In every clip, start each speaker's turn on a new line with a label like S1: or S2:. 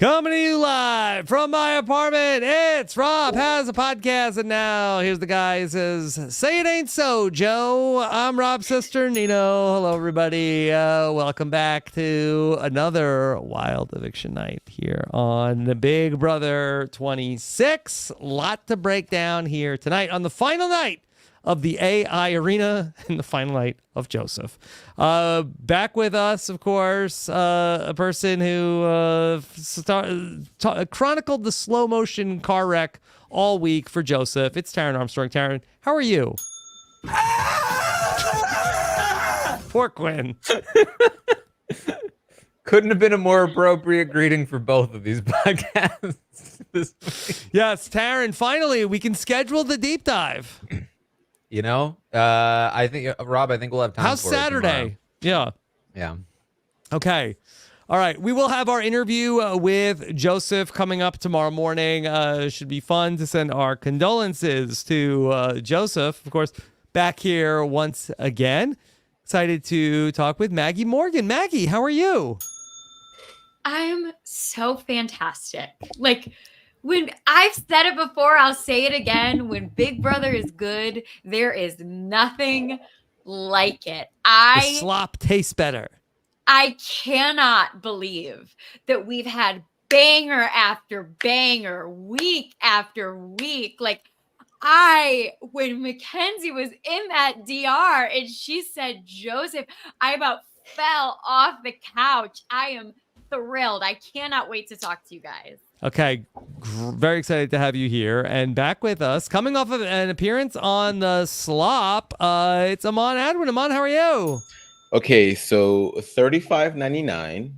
S1: Coming to you live from my apartment, it's Rob Has a Podcast, and now here's the guy who says, say it ain't so, Joe. I'm Rob's sister, Nino. Hello, everybody. Welcome back to another wild eviction night here on the Big Brother 26. Lot to break down here tonight on the final night of the AI Arena and the final night of Joseph. Back with us, of course, a person who chronicled the slow motion car wreck all week for Joseph. It's Taran Armstrong. Taran, how are you? Poor Quinn.
S2: Couldn't have been a more appropriate greeting for both of these podcasts this week.
S1: Yes, Taran, finally, we can schedule the deep dive.
S2: You know, I think, Rob, I think we'll have time
S1: How's
S2: for
S1: Saturday? Yeah.
S2: Yeah.
S1: Okay. All right. We will have our interview with Joseph coming up tomorrow morning. Should be fun to send our condolences to Joseph, of course, back here once again. Excited to talk with Maggie Morgan. Maggie, how are you?
S3: I'm so fantastic. Like, when I've said it before, I'll say it again. When Big Brother is good, there is nothing like it.
S1: The slop tastes better.
S3: I cannot believe that we've had banger after banger, week after week. Like, when Mackenzie was in that DR and she said, Joseph, I about fell off the couch. I am thrilled. I cannot wait to talk to you guys.
S1: Okay, very excited to have you here and back with us. Coming off of an appearance on the slop, it's Aman Adwin. Aman, how are you?
S4: Okay, so $35.99,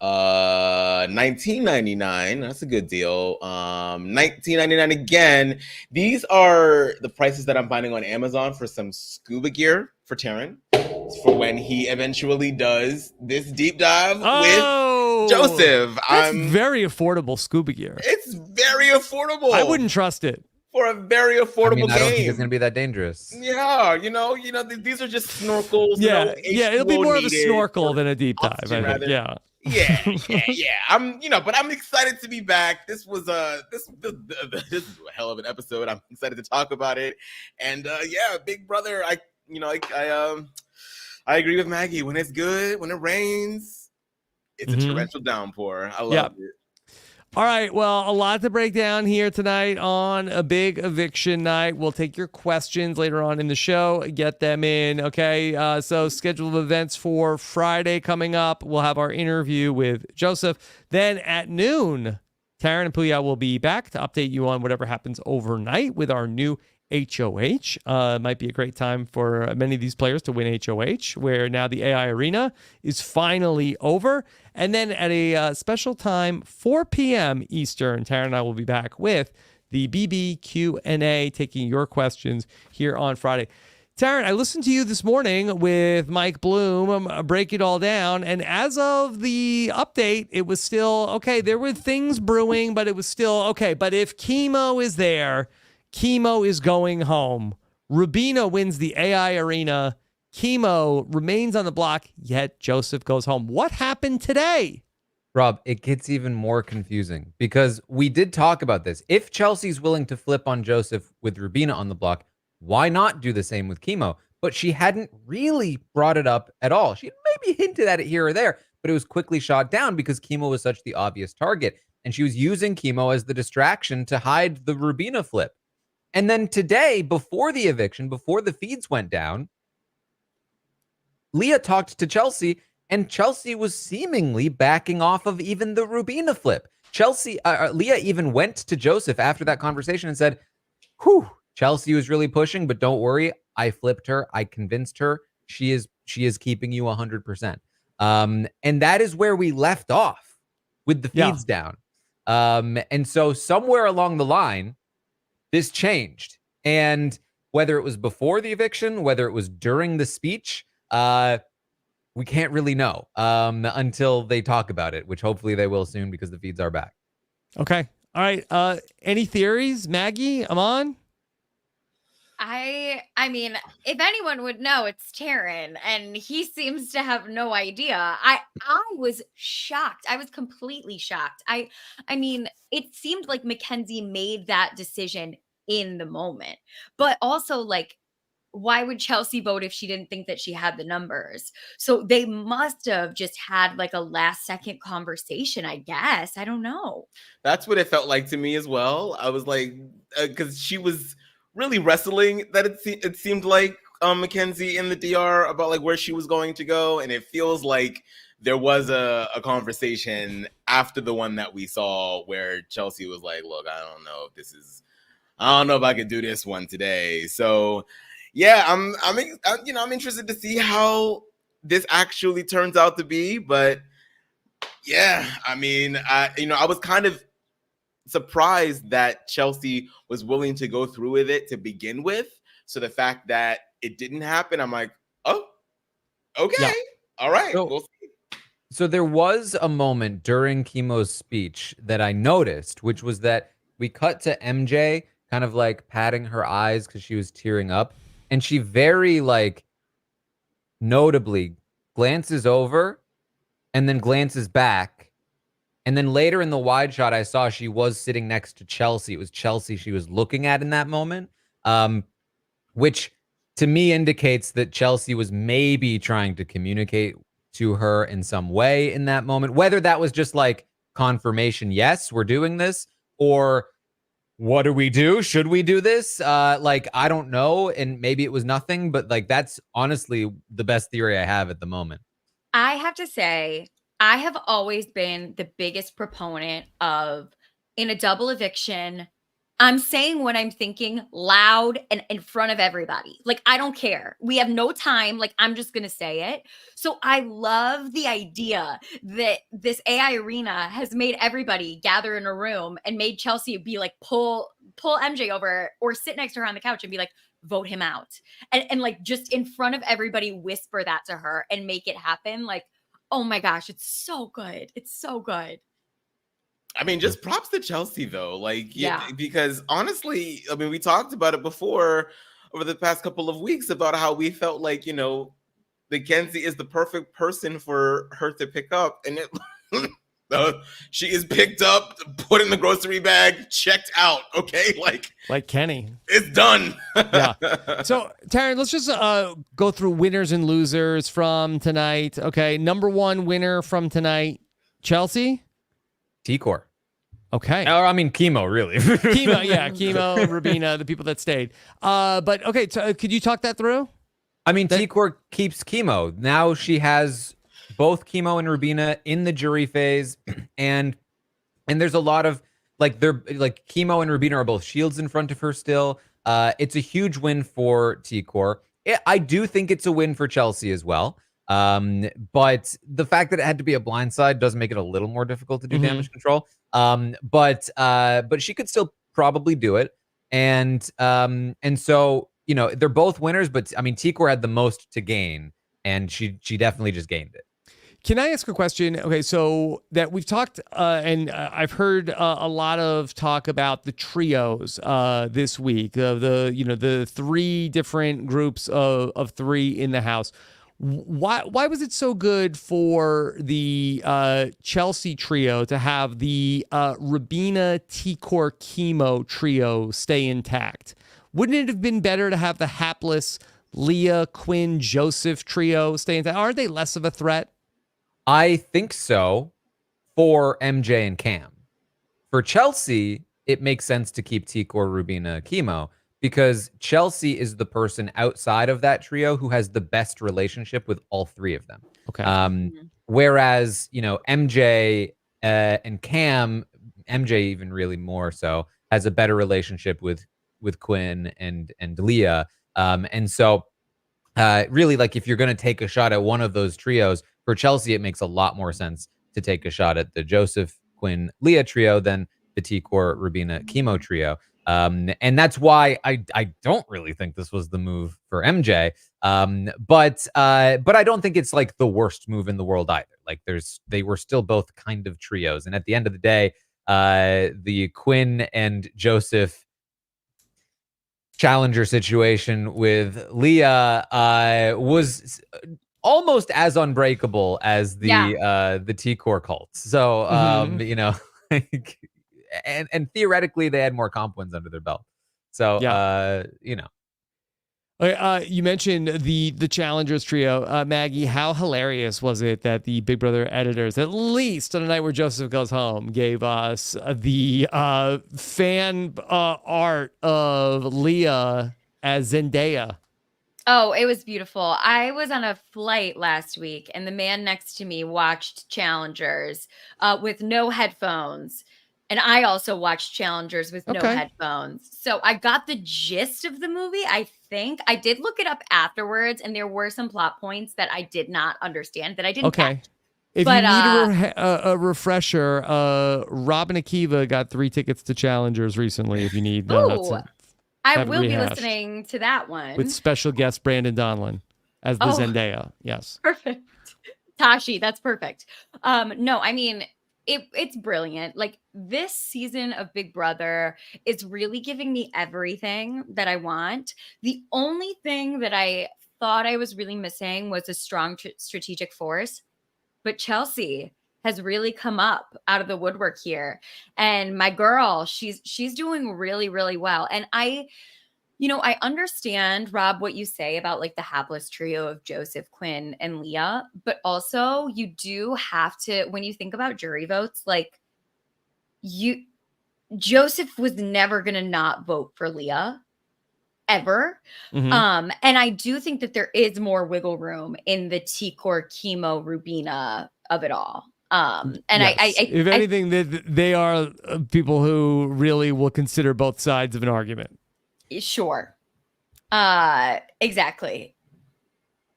S4: $19.99. That's a good deal. $19.99 again. These are the prices that I'm finding on Amazon for some scuba gear for Taran, for when he eventually does this deep dive with Joseph.
S1: That's very affordable scuba gear.
S4: It's very affordable.
S1: I wouldn't trust it.
S4: For a very affordable game.
S2: I don't think it's going to be that dangerous.
S4: Yeah, you know, these are just snorkels.
S1: Yeah, it'll be more of a snorkel than a deep dive, I think. Yeah.
S4: But I'm excited to be back. This was this is a hell of an episode. I'm excited to talk about it. And Big Brother, I agree with Maggie. When it's good, when it rains, it's a torrential downpour. I love it.
S1: All right, well, a lot to break down here tonight on a big eviction night. We'll take your questions later on in the show, get them in, okay? So schedule of events for Friday coming up. We'll have our interview with Joseph. Then at noon, Taran and Puya will be back to update you on whatever happens overnight with our new HOH. Might be a great time for many of these players to win HOH, where now the AI Arena is finally over. And then at a special time, 4 p.m. Eastern, Taran and I will be back with the BB Q&A, taking your questions here on Friday. Taran, I listened to you this morning with Mike Bloom, break it all down. And as of the update, it was still, okay, there were things brewing, but it was still, okay, but if chemo is there, chemo is going home. Rubina wins the AI Arena. Chemo remains on the block, yet Joseph goes home. What happened today?
S2: Rob, it gets even more confusing because we did talk about this. If Chelsea's willing to flip on Joseph with Rubina on the block, why not do the same with chemo? But she hadn't really brought it up at all. She maybe hinted at it here or there, but it was quickly shot down because chemo was such the obvious target. And she was using chemo as the distraction to hide the Rubina flip. And then today, before the eviction, before the feeds went down, Leah talked to Chelsea, and Chelsea was seemingly backing off of even the Rubina flip. Leah even went to Joseph after that conversation and said, whew, Chelsea was really pushing, but don't worry. I flipped her. I convinced her. She is keeping you 100%. And that is where we left off with the feeds down. And so somewhere along the line, this changed. And whether it was before the eviction, whether it was during the speech, we can't really know until they talk about it, which hopefully they will soon because the feeds are back.
S1: Okay. All right. Any theories, Maggie, Aman?
S3: I mean, if anyone would know, it's Taran, and he seems to have no idea. I was shocked. I was completely shocked. I mean, it seemed like Mackenzie made that decision in the moment. But also, like, why would Chelsea vote if she didn't think that she had the numbers? So they must have just had like a last second conversation, I guess. I don't know.
S4: That's what it felt like to me as well. I was like, because she was really wrestling that it seemed like Mackenzie in the DR about like where she was going to go, and it feels like there was a conversation after the one that we saw where Chelsea was like, "Look, I don't know if I could do this one today." So, yeah, I'm interested to see how this actually turns out to be, but yeah, I mean, I was kind of surprised that Chelsea was willing to go through with it to begin with. So the fact that it didn't happen, I'm like, oh, okay,
S1: Yeah.
S4: all right,
S2: So-
S4: we'll see.
S2: So there was a moment during Chemo's speech that I noticed, which was that we cut to MJ kind of like patting her eyes because she was tearing up. And she very like notably glances over and then glances back. And then later in the wide shot, I saw she was sitting next to Chelsea. It was Chelsea she was looking at in that moment, which to me indicates that Chelsea was maybe trying to communicate to her in some way in that moment, whether that was just like confirmation, yes, we're doing this, or what do we do? Should we do this? Like, I don't know. And maybe it was nothing, but like, that's honestly the best theory I have at the moment.
S3: I have to say, I have always been the biggest proponent of in a double eviction, I'm saying what I'm thinking loud and in front of everybody. Like, I don't care. We have no time. Like, I'm just going to say it. So I love the idea that this AI arena has made everybody gather in a room and made Chelsea be like, pull MJ over or sit next to her on the couch and be like, vote him out. And like, just in front of everybody, whisper that to her and make it happen. Like, oh my gosh, it's so good. It's so good.
S4: I mean, just props to Chelsea though. Like,
S3: Yeah.
S4: because honestly, I mean, we talked about it before over the past couple of weeks about how we felt like, Mackenzie is the perfect person for her to pick up. And she is picked up, put in the grocery bag, checked out. Okay.
S1: Like Kenny.
S4: It's done.
S1: Yeah. So, Taran, let's just go through winners and losers from tonight. Okay. Number one winner from tonight, Chelsea.
S2: T-Core.
S1: Okay.
S2: Or, I mean, Chemo, really.
S1: Chemo, Rubina, the people that stayed. But okay, so could you talk that through?
S2: I mean, T-Core keeps Chemo. Now she has both Chemo and Rubina in the jury phase, and there's a lot of they're like Chemo and Rubina are both shields in front of her still. It's a huge win for T-Core. I do think it's a win for Chelsea as well. But the fact that it had to be a blindside does make it a little more difficult to do damage control. But she could still probably do it. And so, they're both winners, but I mean, T-Core had the most to gain, and she definitely just gained it.
S1: Can I ask a question? Okay, so that we've talked, and I've heard a lot of talk about the trios this week, the three different groups of three in the house. Why was it so good for the Chelsea trio to have the Rubina, T-Core, Chemo trio stay intact? Wouldn't it have been better to have the hapless Leah, Quinn, Joseph trio stay intact? Aren't they less of a threat?
S2: I think so for MJ and Cam. For Chelsea, it makes sense to keep T-Core, Rubina, Chemo, because Chelsea is the person outside of that trio who has the best relationship with all three of them.
S1: Okay.
S2: Whereas, MJ and Cam, MJ even really more so, has a better relationship with Quinn and Leah. And so really, like, if you're going to take a shot at one of those trios, for Chelsea, it makes a lot more sense to take a shot at the Joseph, Quinn, Leah trio than the T-Core, Rubina, Chemo trio. And that's why I don't really think this was the move for MJ. But I don't think it's like the worst move in the world either. Like, they were still both kind of trios. And at the end of the day, the Quinn and Joseph challenger situation with Leah was almost as unbreakable as the T-Core cults. So you know, and theoretically they had more comp wins under their belt. So you know.
S1: You mentioned the challengers trio. Maggie, how hilarious was it that the Big Brother editors, at least on a night where Joseph goes home, gave us the fan art of Leah as Zendaya?
S3: Oh, it was beautiful. I was on a flight last week, and the man next to me watched Challengers with no headphones. And I also watched Challengers with no headphones. So I got the gist of the movie, I think. I did look it up afterwards, and there were some plot points that I did not understand, that I didn't catch.
S1: If you need a refresher, Robin Akiva got 3 tickets to Challengers recently if you need
S3: I will be listening to that one.
S1: With special guest Brandon Donlin as the Zendaya. Yes.
S3: Perfect. Tashi, that's perfect. No, I mean, it's brilliant. Like, this season of Big Brother is really giving me everything that I want. The only thing that I thought I was really missing was a strong strategic force. But Chelsea has really come up out of the woodwork here. And my girl, she's doing really, really well. And I understand, Rob, what you say about like the hapless trio of Joseph, Quinn, and Leah, but also you do have to, when you think about jury votes, like Joseph was never going to not vote for Leah ever. And I do think that there is more wiggle room in the T-Core chemo Rubina of it all. And yes.
S1: If anything, they are people who really will consider both sides of an argument.
S3: Sure. Exactly.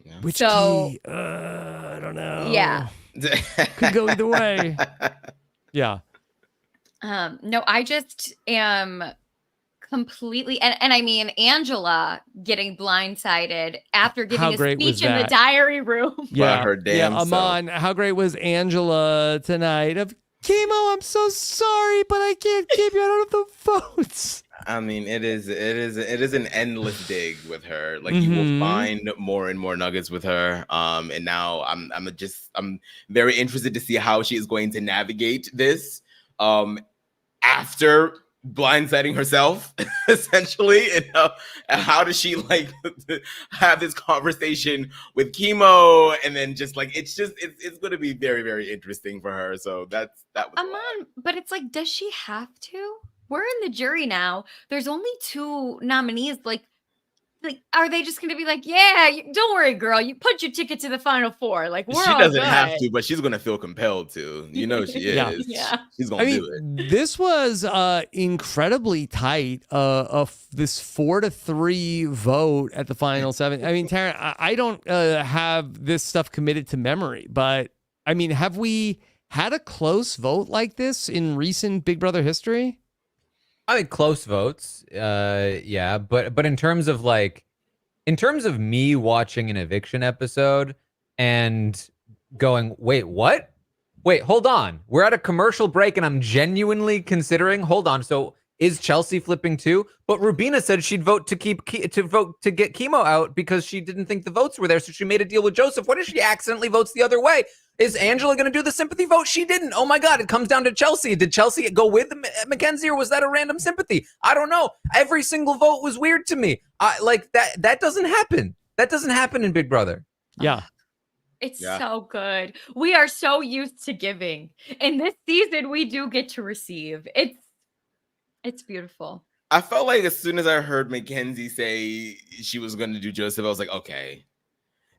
S1: Yeah. Which key? I don't know.
S3: Yeah.
S1: Could go either way. Yeah.
S3: No, I just am completely, and I mean, Angela getting blindsided after giving a speech in the diary room.
S1: Yeah,
S4: her damn
S1: Aman, how great was Angela tonight? Of chemo, I'm so sorry, but I can't keep you. I don't have the votes.
S4: I mean, it is an endless dig with her. Like, you will find more and more nuggets with her. And now I'm very interested to see how she is going to navigate this. After blindsiding herself, essentially, and how does she like have this conversation with chemo, and then just like it's going to be very, very interesting for her. So that was
S3: Aman, but it's like, does she have to? We're in the jury now. There's only 2 nominees. Like, are they just going to be like, yeah, don't worry, girl, you put your ticket to the final 4? Like,
S4: she doesn't have to, but she's going to feel compelled to. You know, she is.
S3: Yeah.
S4: She's going to do it.
S1: This was incredibly tight. This 4-3 vote at the final 7. I mean, Taran, I don't have this stuff committed to memory, but I mean, have we had a close vote like this in recent Big Brother history?
S2: I mean, close votes, yeah, but in terms of me watching an eviction episode and going, wait, what? Wait, hold on. We're at a commercial break, and I'm genuinely considering. Hold on. So is Chelsea flipping too? But Rubina said she'd vote to get chemo out because she didn't think the votes were there. So she made a deal with Joseph. What if she accidentally votes the other way? Is Angela going to do the sympathy vote? She didn't. Oh my God, it comes down to Chelsea. Did Chelsea go with Mackenzie, or was that a random sympathy? I don't know. Every single vote was weird to me. Like that doesn't happen. That doesn't happen in Big Brother.
S1: Yeah.
S3: It's so good. We are so used to giving. In this season, we do get to receive. It's beautiful.
S4: I felt like as soon as I heard Mackenzie say she was going to do Joseph, I was like, okay,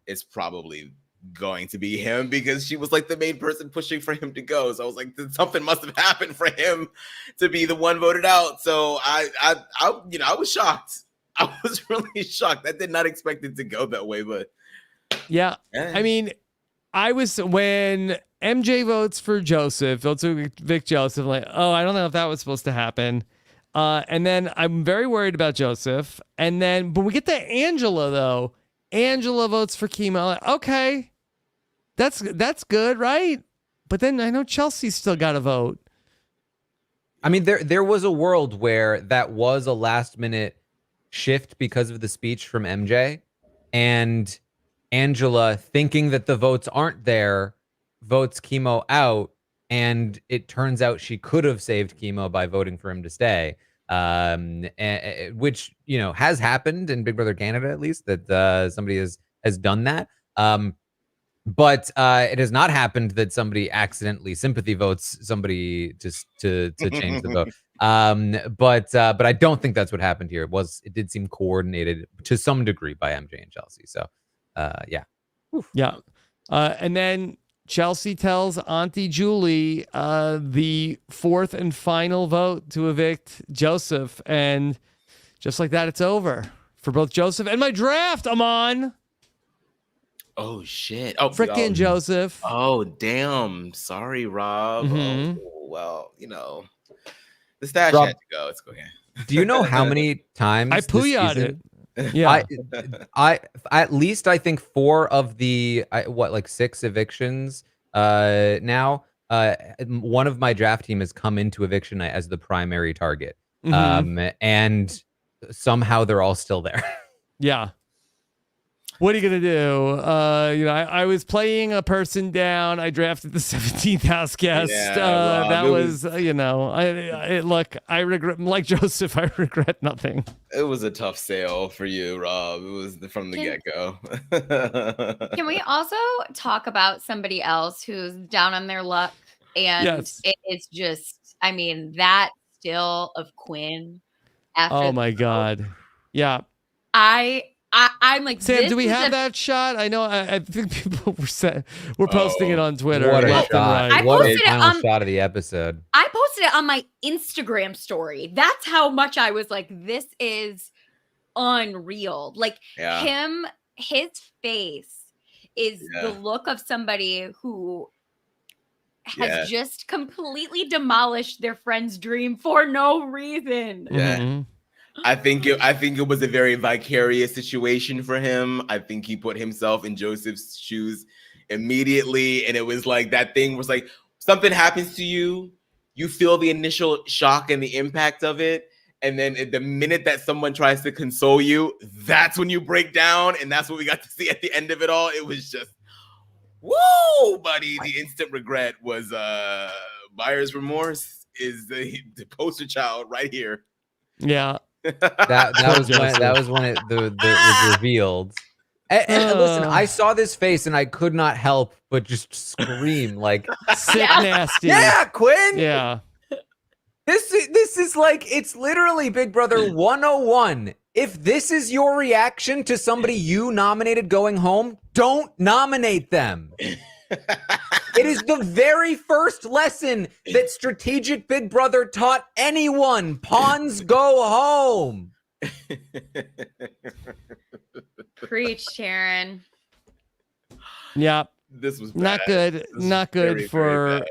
S4: it's probably going to be him, because she was like the main person pushing for him to go. So I was like, something must have happened for him to be the one voted out. So I was shocked. I was really shocked. I did not expect it to go that way, but
S1: yeah. I mean, I was, when MJ votes for Joseph, votes to evict Joseph, like, oh, I don't know if that was supposed to happen. And then I'm very worried about Joseph. And then, but we get to Angela though. Angela votes for chemo. Like, okay, that's good, right? But then I know Chelsea's still got to vote.
S2: I mean, there was a world where that was a last minute shift because of the speech from MJ, and Angela, thinking that the votes aren't there, votes Chemo out, and it turns out she could have saved Chemo by voting for him to stay. Which has happened in Big Brother Canada, at least, that somebody has done that. But it has not happened that somebody accidentally sympathy votes somebody just to change the vote. But I don't think that's what happened here. It did seem coordinated to some degree by MJ and Chelsea. So yeah.
S1: Yeah. And then Chelsea tells Auntie Julie the fourth and final vote to evict Joseph. And just like that, it's over for both Joseph and my draft, Aman.
S4: Oh, shit. Oh,
S1: Frickin' Joseph.
S4: Oh, damn. Sorry, Rob.
S1: Mhm.
S4: Oh, well, the stash
S2: Rob,
S4: had to go. Let's go again.
S2: Do you know how many times
S1: I
S2: this
S1: pooyah'd
S2: season-
S1: it. Yeah.
S2: I at least I think 4 of the 6 evictions now. One of my draft team has come into eviction night as the primary target. And somehow they're all still there.
S1: Yeah. What are you gonna do? I was playing a person down. I drafted the 17th house guest.
S4: Rob,
S1: that was, look, I regret, like Joseph, I regret nothing.
S4: It was a tough sale for you, Rob. It was from the get-go.
S3: Can we also talk about somebody else who's down on their luck? And
S1: Yes.
S3: it is just, that still of Quinn. After
S1: Oh my God. Yeah.
S3: I'm like,
S1: Sam, do we have that shot? I know. I think people were posting it on Twitter.
S2: What a
S1: left and
S2: shot!
S1: right.
S2: What
S3: posted
S2: a
S3: it
S2: final
S3: on-
S2: shot of the episode.
S3: I posted it on my Instagram story. That's how much I was like, this is unreal. Like his face is the look of somebody who has just completely demolished their friend's dream for no reason.
S4: Yeah.
S1: Mm-hmm.
S4: I think it was a very vicarious situation for him. I think he put himself in Joseph's shoes immediately, and it was like that thing was like something happens to you, you feel the initial shock and the impact of it, and then the minute that someone tries to console you, that's when you break down, and that's what we got to see at the end of it all. It was just, whoa, buddy! The instant regret was buyer's remorse is the poster child right here.
S1: Yeah.
S2: That was when it was revealed. And listen, I saw this face and I could not help but just scream like,
S1: sick nasty.
S2: Yeah, Quinn.
S1: Yeah.
S2: This is like, it's literally Big Brother 101. If this is your reaction to somebody you nominated going home, don't nominate them. It is the very first lesson that strategic Big Brother taught anyone. Pawns go home.
S3: Preach, Taran.
S1: Yeah.
S4: This was
S1: not good. Not good
S4: very,
S1: for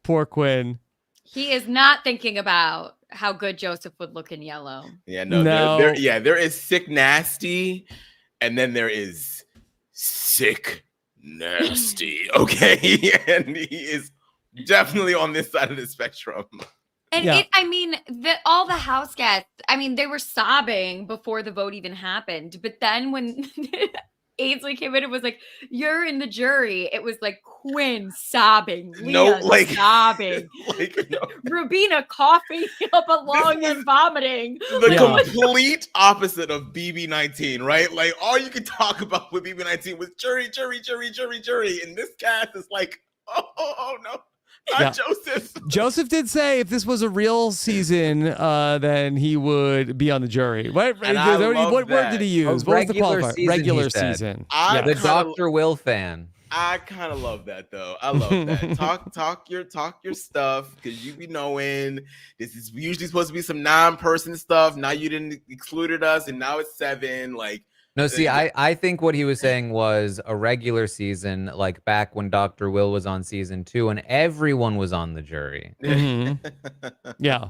S1: poor Quinn.
S3: He is not thinking about how good Joseph would look in yellow.
S4: Yeah, no. There is sick nasty, and then there is sick nasty. Okay, and he is definitely on this side of the spectrum.
S3: And all the house guests, they were sobbing before the vote even happened. But then when Ainsley came in and was like, "You're in the jury," it was like Quinn sobbing, Leah sobbing, Rubina coughing up a lung and vomiting.
S4: The complete opposite of BB19, right? Like all you could talk about with BB19 was jury, and this cast is like, oh no. Joseph.
S1: Joseph did say if this was a real season, then he would be on the jury. What word did he use? What was the qualifier? Regular season.
S2: The Dr. Will fan.
S4: I kind of love that though. I love that. talk your stuff, because you be knowing this is usually supposed to be some non-person stuff. Now you didn't excluded us, and now it's 7. Like.
S2: No, see, I think what he was saying was a regular season, like back when Dr. Will was on season 2 and everyone was on the jury.
S1: Mm-hmm. Yeah.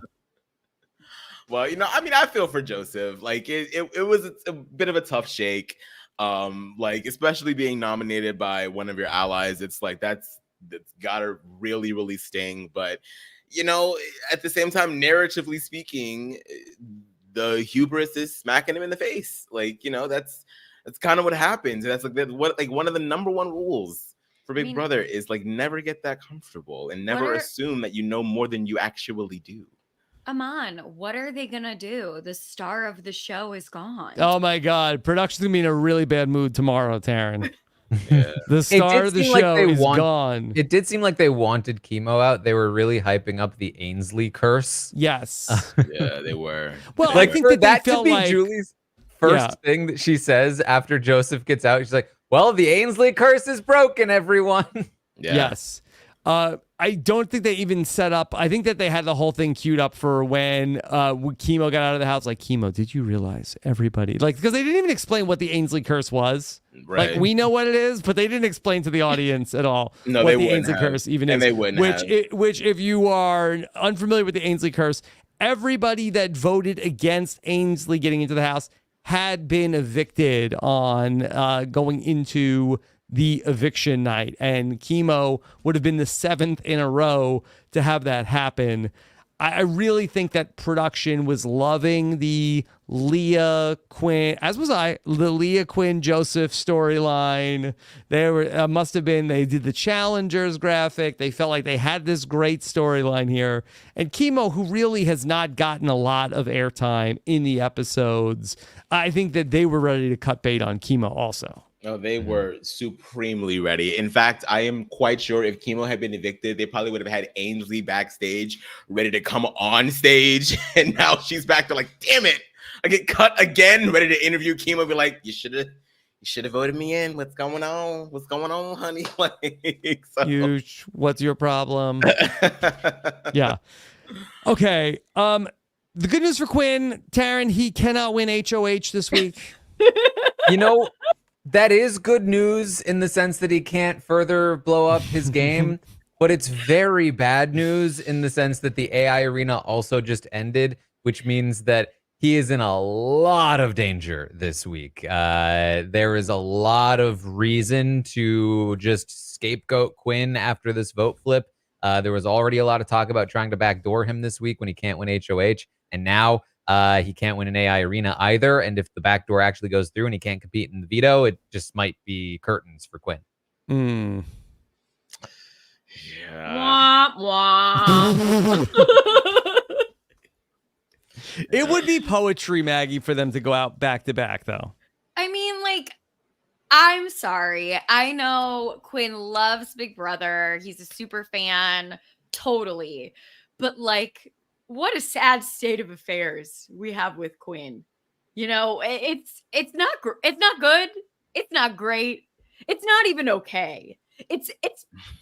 S4: Well, I feel for Joseph. Like it was a bit of a tough shake. Like especially being nominated by one of your allies. It's like that's gotta really, really sting. But at the same time, narratively speaking, the hubris is smacking him in the face. Like, that's kind of what happens. And that's like one of the number one rules for Big Brother is like never get that comfortable and never assume that you know more than you actually do.
S3: Aman, what are they gonna do? The star of the show is gone.
S1: Oh my God, production's gonna be in a really bad mood tomorrow, Taran.
S4: Yeah.
S1: The star of the show is gone.
S2: It did seem like they wanted Chemo out. They were really hyping up the Ainsley curse.
S1: Yes.
S4: Yeah, they were.
S1: Well,
S2: Like
S1: I think
S2: for
S1: that they
S2: that
S1: felt
S2: to be
S1: like
S2: Julie's first thing that she says after Joseph gets out. She's like, "Well, the Ainsley curse is broken, everyone."
S4: Yeah.
S1: Yes. I don't think they even set up. I think that they had the whole thing queued up for when Chemo got out of the house. Like, Chemo, did you realize everybody? Like, because they didn't even explain what the Ainsley curse was.
S4: Right.
S1: Like, we know what it is, but they didn't explain to the audience at all
S4: No,
S1: what
S4: they
S1: the
S4: wouldn't
S1: Ainsley
S4: have.
S1: curse even
S4: And
S1: is.
S4: they wouldn't have.
S1: Which, if you are unfamiliar with the Ainsley curse, everybody that voted against Ainsley getting into the house had been evicted on going into the eviction night, and Chemo would have been the 7th in a row to have that happen. I really think that production was loving the Leah Quinn, as was I, the Leah Quinn Joseph storyline. They were must have been. They did the challengers graphic. They felt like they had this great storyline here. And Chemo, who really has not gotten a lot of airtime in the episodes, I think that they were ready to cut bait on Chemo also.
S4: No, they were supremely ready. In fact, I am quite sure if Chemo had been evicted, they probably would have had Ainsley backstage ready to come on stage. And now she's back to like, damn it, I get cut again, ready to interview Chemo. Be like, you should have voted me in. What's going on? What's going on, honey? Like, so.
S1: What's your problem? Yeah. Okay. The good news for Quinn, Taran, he cannot win HOH this week.
S2: That is good news in the sense that he can't further blow up his game, but it's very bad news in the sense that the AI arena also just ended, which means that he is in a lot of danger this week. There is a lot of reason to just scapegoat Quinn after this vote flip. There was already a lot of talk about trying to backdoor him this week when he can't win HOH, and now he can't win an AI arena either. And if the backdoor actually goes through and he can't compete in the veto, it just might be curtains for Quinn.
S4: Yeah.
S3: Wah, wah.
S1: It would be poetry, Maggie, for them to go out back to back, though.
S3: I mean, like, I'm sorry. I know Quinn loves Big Brother. He's a super fan, totally. But like, what a sad state of affairs we have with Quinn. It's not it's not good. It's not great. It's not even okay. It's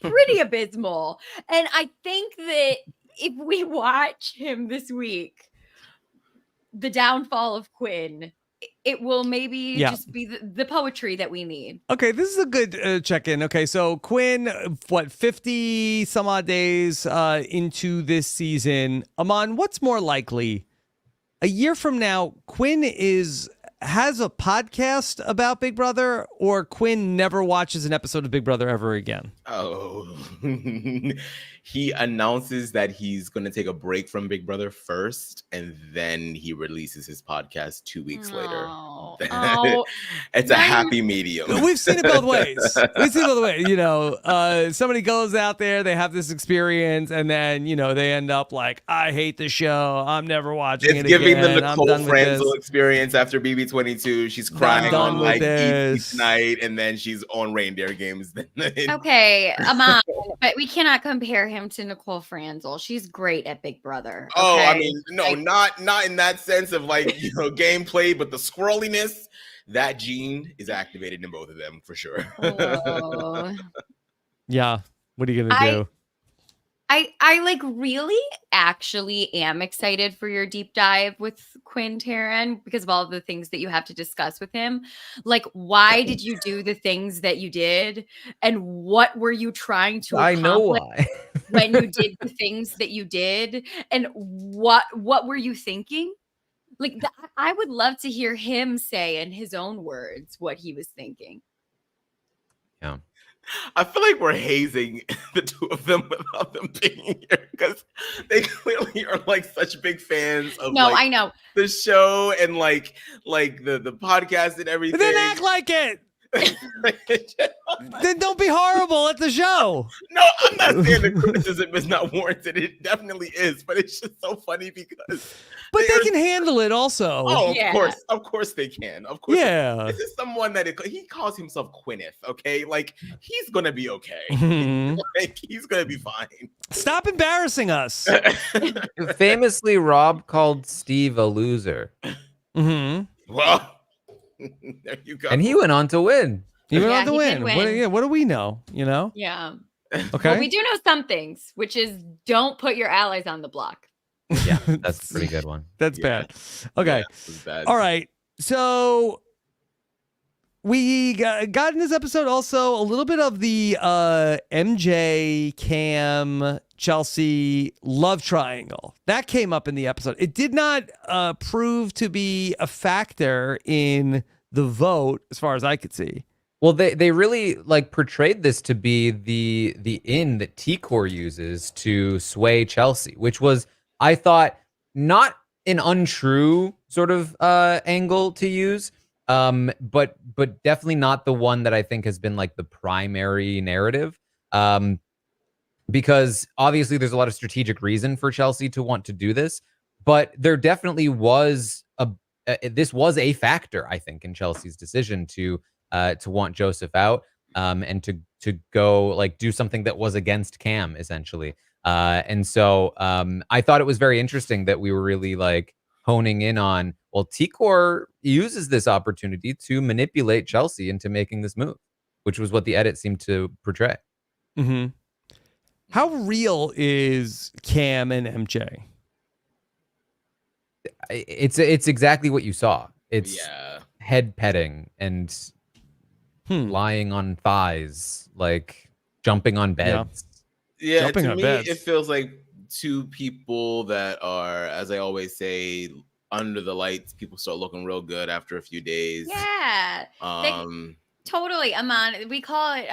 S3: pretty abysmal. And I think that if we watch him this week, the downfall of Quinn, it will maybe just be the poetry that we need.
S1: Okay, this is a good check-in. Okay, so Quinn, 50 some odd days into this season. Aman, what's more likely? A year from now, Quinn has a podcast about Big Brother, or Quinn never watches an episode of Big Brother ever again?
S4: Oh, he announces that he's going to take a break from Big Brother first, and then he releases his podcast 2 weeks later. It's a happy medium.
S1: We've seen it both ways. Somebody goes out there, they have this experience, and then, they end up like, I hate the show. I'm never watching it again.
S4: It's giving the Nicole Franzel experience after BB22. She's crying on like each night, and then she's on reindeer games.
S3: Okay, Aman, but we cannot compare him to Nicole Franzel. She's great at Big Brother.
S4: Oh,
S3: okay?
S4: I mean, no, not in that sense of like, gameplay, but the squirreliness, that gene is activated in both of them for sure.
S3: Oh.
S1: Yeah. What are you going to do?
S3: I like really actually am excited for your deep dive with Quinn, Taran, because of all of the things that you have to discuss with him. Like, why did you do the things that you did? And what were you trying to accomplish?
S2: I know why.
S3: When you did the things that you did? And what were you thinking? Like, I would love to hear him say in his own words what he was thinking.
S2: Yeah.
S4: I feel like we're hazing the two of them without them being here because they clearly are like such big fans of
S3: No,
S4: like
S3: I know.
S4: the show and like the podcast and everything.
S1: Then act like it. Then don't be horrible at the show.
S4: No, I'm not saying the criticism is not warranted. It definitely is, but it's just so funny because.
S1: But they
S4: are-
S1: can handle it also.
S4: Oh,
S3: Yeah.
S4: of course they can. Of course,
S1: Yeah.
S4: This is someone that he calls himself Quinneth. Okay, like he's gonna be okay.
S1: Mhm.
S4: Like he's gonna be fine.
S1: Stop embarrassing us.
S2: Famously, Rob called Steve a loser,
S1: Hmm.
S4: Well, there you go.
S2: and he went on to win.
S1: You went
S3: Yeah,
S1: on to
S3: he
S1: win.
S3: did
S1: What,
S3: win.
S1: yeah, what do we know? You know?
S3: Yeah.
S1: Okay.
S3: Well, we do know some things, which is don't put your allies on the block.
S2: Yeah, that's a pretty good one.
S1: That's
S4: Yeah.
S1: bad. Okay.
S4: Yeah, it was bad.
S1: All right. So we got in this episode also a little bit of the MJ, Cam, Chelsea love triangle. That came up in the episode. It did not prove to be a factor in the vote as far as I could see.
S2: Well, they really like portrayed this to be the in that T-Core uses to sway Chelsea, which was, I thought, not an untrue sort of angle to use, but definitely not the one that I think has been like the primary narrative, because obviously there's a lot of strategic reason for Chelsea to want to do this, but there definitely was this was a factor, I think, in Chelsea's decision to want Joseph out, and to go like do something that was against Cam essentially. And so I thought it was very interesting that we were really like honing in on, well, T-Core uses this opportunity to manipulate Chelsea into making this move, which was what the edit seemed to portray.
S1: Mm-hmm. How real is Cam and MJ?
S2: It's exactly what you saw. It's
S4: Yeah.
S2: head petting and lying on thighs, like jumping on beds.
S4: Yeah,
S1: Jumping
S4: to
S1: on
S4: me,
S1: beds.
S4: it feels like two people that are, as I always say, under the lights. People start looking real good after a few days.
S3: Yeah. Totally, Aman. We call it.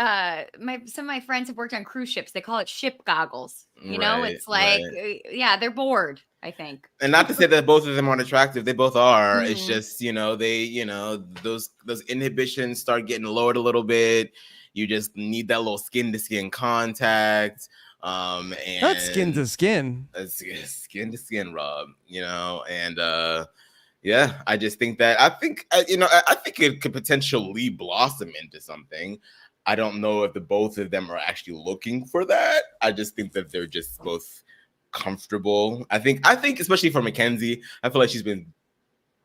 S3: Some of my friends have worked on cruise ships. They call it ship goggles. You know,
S4: Right,
S3: it's like,
S4: right.
S3: yeah, they're bored. I think.
S4: And not to say that both of them aren't attractive, they both are. It's
S3: Mhm.
S4: just, those inhibitions start getting lowered a little bit. You just need that little skin to skin contact. And
S1: That's skin to skin.
S4: Skin to skin, Rob. And yeah, I just think that I think it could potentially blossom into something. I don't know if the both of them are actually looking for that. I just think that they're just both comfortable. I think especially for Mackenzie, I feel like she's been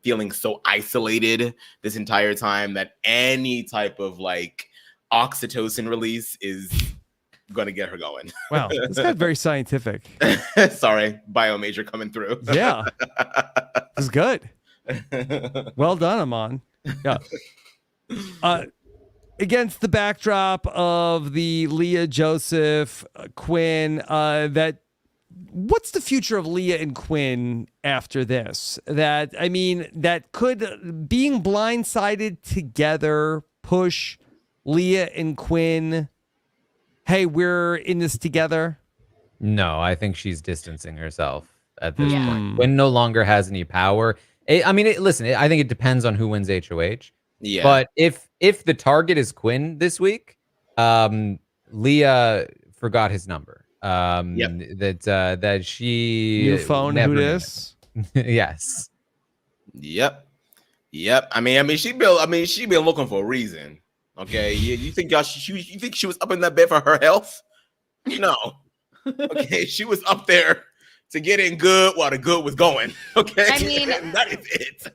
S4: feeling so isolated this entire time that any type of like oxytocin release is gonna get her going.
S1: Wow, this guy's very scientific.
S4: Sorry, bio major coming through.
S1: Yeah, it's good. Well done, Aman. Yeah. Against the backdrop of the Leah, Joseph, Quinn, what's the future of Leah and Quinn after this? That could, being blindsided together, push Leah and Quinn, hey, we're in this together?
S2: No, I think she's distancing herself at this
S3: Yeah.
S2: point. Quinn no longer has any power. Listen, I think it depends on who wins HOH.
S4: Yeah.
S2: But if the target is Quinn this week, Leah forgot his number. That she
S1: New phone,
S2: never
S1: who
S2: knew.
S1: dis?
S2: Yes.
S4: Yep. I mean, she been looking for a reason. Okay, you think you think she was up in that bed for her health? No. Okay, she was up there to get in good while the good was going. Okay,
S3: I mean,
S4: and that is it.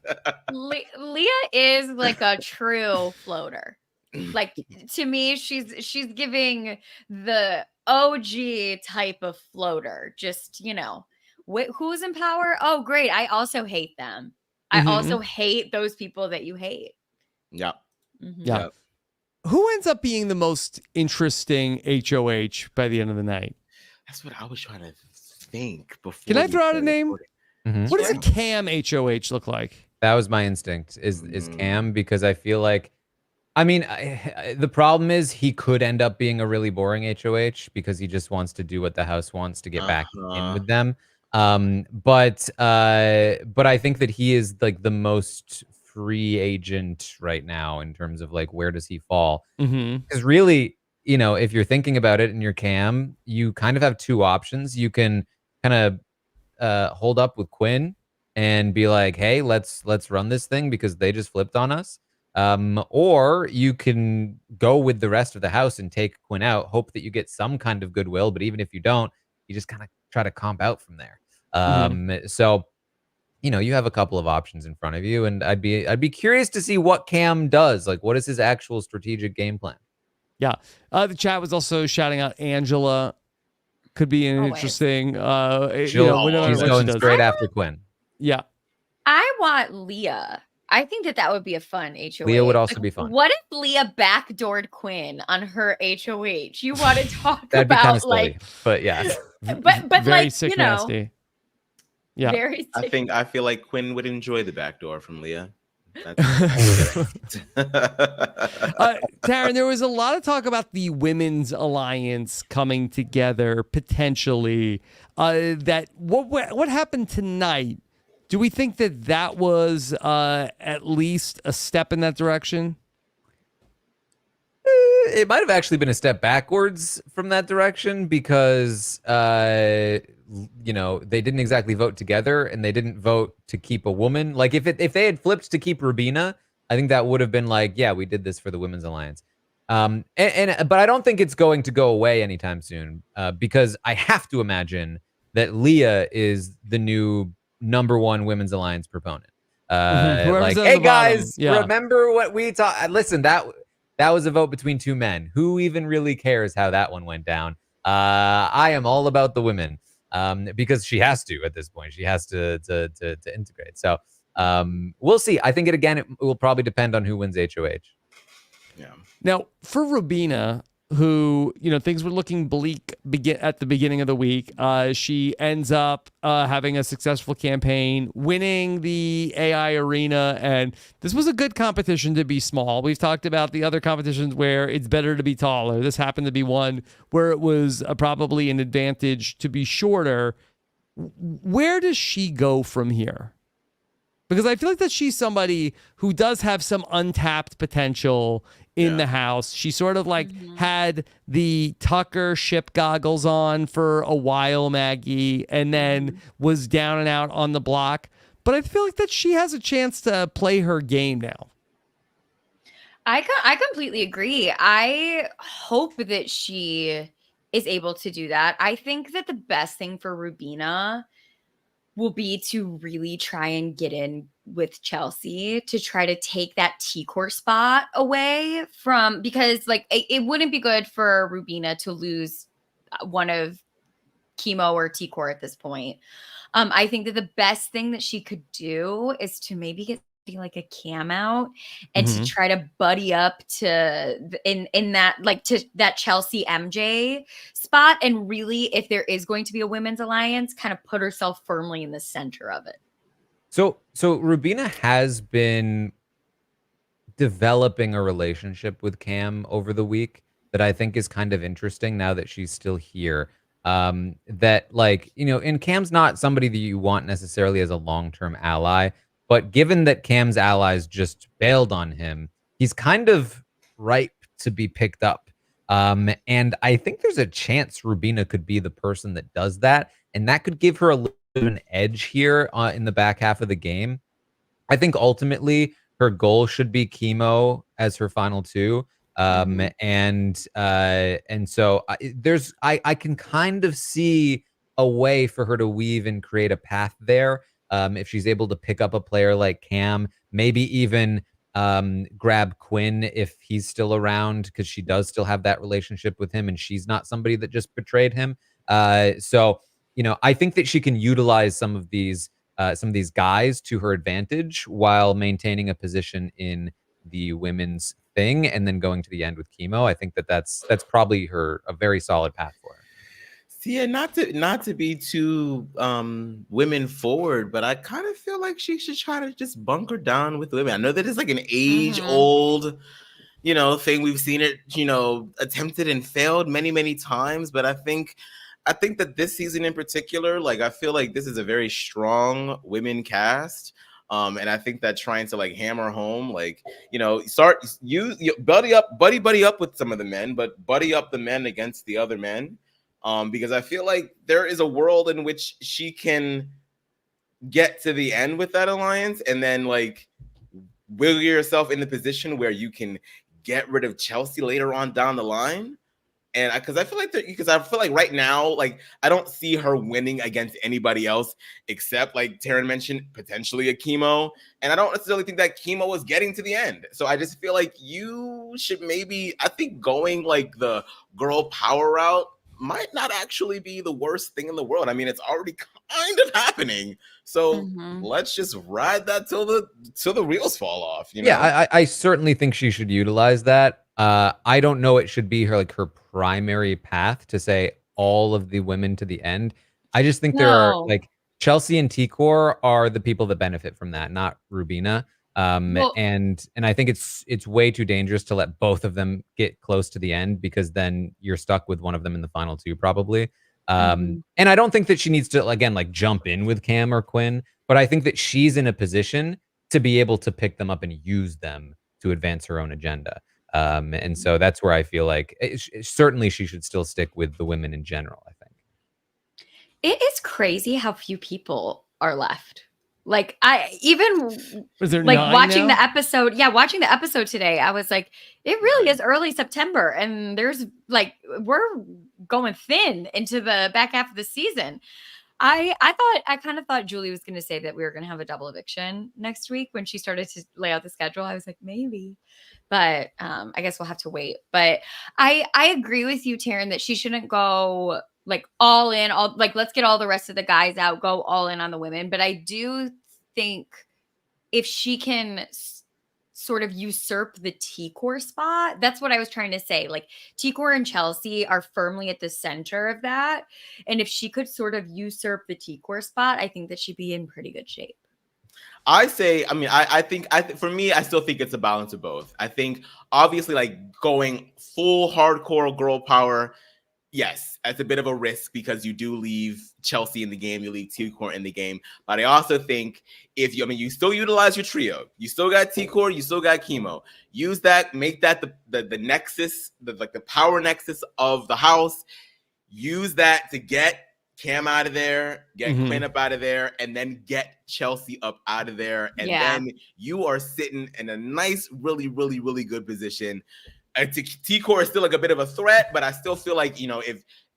S3: Leah is like a true floater. Like, to me, she's giving the OG type of floater. Just, who's in power? Oh, great. I also hate them.
S1: Mhm.
S3: I also hate those people that you hate.
S4: Yep.
S3: Mhm.
S1: Yeah.
S4: Yep.
S1: Who ends up being the most interesting HOH by the end of the night?
S4: That's what I was trying to think before.
S1: Can I
S4: we
S1: throw out a
S4: started
S1: name?
S4: recording.
S2: Mhm.
S1: What does a Cam HOH look like?
S2: That was my instinct is Cam, because I feel like I mean, the problem is he could end up being a really boring HOH because he just wants to do what the house wants to get back in with them. But I think that he is like the most free agent right now in terms of like where does he fall? Because really, if you're thinking about it in your cam, you kind of have two options. You can kind of hold up with Quinn and be like, hey, let's run this thing because they just flipped on us. Or you can go with the rest of the house and take Quinn out, hope that you get some kind of goodwill, but even if you don't, you just kind of try to comp out from there. So, you have a couple of options in front of you, and I'd be curious to see what Cam does. Like, what is his actual strategic game plan?
S1: Yeah. The chat was also shouting out Angela. Could be an interesting.
S2: She's
S1: what she
S2: going
S1: does.
S2: straight after Quinn.
S1: Yeah.
S3: I want Leah. I think that would be a fun HOH.
S2: Leah would also be fun.
S3: What if Leah backdoored Quinn on her HOH? You want to talk
S2: That'd be kind
S3: about
S2: of silly, but yeah.
S3: but
S1: very
S3: like
S1: sick, nasty. Yeah.
S3: Very sick.
S4: I feel like Quinn would enjoy the backdoor from Leah.
S1: Taran, there was a lot of talk about the women's alliance coming together potentially. That what happened tonight? Do we think that was at least a step in that direction?
S2: It might have actually been a step backwards from that direction because, they didn't exactly vote together and they didn't vote to keep a woman. Like if they had flipped to keep Rubina, I think that would have been like, yeah, we did this for the Women's Alliance. But I don't think it's going to go away anytime soon because I have to imagine that Leah is the new #1 Women's Alliance proponent. Like, hey guys, remember what we talked? Listen, that was a vote between two men. Who even really cares how that one went down? I am all about the women because she has to at this point. She has to integrate. So we'll see. I think it will probably depend on who wins HOH.
S4: Yeah.
S1: Now for Rubina, who things were looking bleak at the beginning of the week. She ends up having a successful campaign, winning the AI arena, and this was a good competition to be small. We've talked about the other competitions where it's better to be taller. This happened to be one where it was probably an advantage to be shorter. Where does she go from here? Because I feel like that she's somebody who does have some untapped potential in the house. She sort of like had the Tucker ship goggles on for a while, Maggie, and then was down and out on the block. But I feel like that she has a chance to play her game now.
S3: I completely agree. I hope that she is able to do that. I think that the best thing for Rubina will be to really try and get in with Chelsea to try to take that T-Core spot away from, because like it wouldn't be good for Rubina to lose one of Chemo or T-Core at this point. I think that the best thing that she could do is to maybe get like a cam out and to try to buddy up to in that, like, to that Chelsea MJ spot, and really, if there is going to be a women's alliance, kind of put herself firmly in the center of it.
S2: So Rubina has been developing a relationship with Cam over the week that I think is kind of interesting now that she's still here. That, like, and Cam's not somebody that you want necessarily as a long-term ally, but given that Cam's allies just bailed on him, he's kind of ripe to be picked up. And I think there's a chance Rubina could be the person that does that, and that could give her a little bit of an edge here in the back half of the game. I think ultimately her goal should be Chemo as her final two. And so I can kind of see a way for her to weave and create a path there. If she's able to pick up a player like Cam, maybe even grab Quinn if he's still around, because she does still have that relationship with him and she's not somebody that just betrayed him. So I think that she can utilize some of these guys to her advantage while maintaining a position in the women's thing and then going to the end with Chemo. I think that's probably a very solid path for her.
S4: See, yeah, not to be too women forward, but I kind of feel like she should try to just bunker down with women. I know that it's like an age-old thing. We've seen it, attempted and failed many, many times. But I think that this season in particular, like, I feel like this is a very strong women cast. And I think that trying to like hammer home, like, start you buddy up with some of the men, but buddy up the men against the other men. Because I feel like there is a world in which she can get to the end with that alliance and then like wiggle yourself in the position where you can get rid of Chelsea later on down the line. And because I feel like right now, like, I don't see her winning against anybody else except, like Taran mentioned, potentially a Chemo. And I don't necessarily think that Chemo is getting to the end. So I just feel like you should I think going like the girl power route might not actually be the worst thing in the world. I mean, it's already kind of happening. So let's just ride that till the wheels fall off.
S2: Yeah, I certainly think she should utilize that. I don't know it should be her primary path to say all of the women to the end. I just think there are like Chelsea and T-Core are the people that benefit from that, not Rubina. And I think it's way too dangerous to let both of them get close to the end, because then you're stuck with one of them in the final two probably. And I don't think that she needs to again like jump in with Cam or Quinn, but I think that she's in a position to be able to pick them up and use them to advance her own agenda. And so that's where I feel like certainly she should still stick with the women in general, I think.
S3: It is crazy how few people are left. Like I even like watching the episode. Yeah, watching the episode today, I was like, it really is early September, and there's like we're going thin into the back half of the season. I kind of thought Julie was going to say that we were going to have a double eviction next week when she started to lay out the schedule. I was like, maybe, but I guess we'll have to wait. But I agree with you, Taran, that she shouldn't go like all in, let's get all the rest of the guys out, go all in on the women. But I do think if she can sort of usurp the T-Core spot, that's what I was trying to say. Like T-Core and Chelsea are firmly at the center of that. And if she could sort of usurp the T-Core spot, I think that she'd be in pretty good shape.
S4: I think for me, I still think it's a balance of both. I think obviously like going full hardcore girl power, yes, that's a bit of a risk because you do leave Chelsea in the game, you leave T-Core in the game. But I also think you still utilize your trio. You still got T-Core, you still got Chemo. Use that, make that the nexus, the power nexus of the house. Use that to get Cam out of there, get Quinn up out of there, and then get Chelsea up out of there. And then you are sitting in a nice, really, really, really good position. T-Core is still like a bit of a threat, but I still feel like,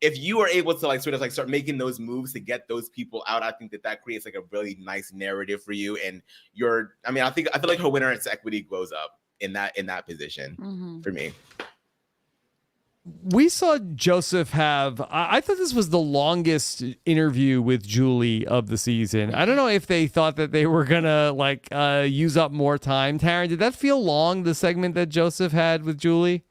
S4: if you are able to like sort of like start making those moves to get those people out, I think that creates like a really nice narrative for you. And I feel like her winner equity goes up in that position for me.
S1: We saw Joseph have, I thought this was the longest interview with Julie of the season. I don't know if they thought that they were going to use up more time. Taran, did that feel long, the segment that Joseph had with Julie?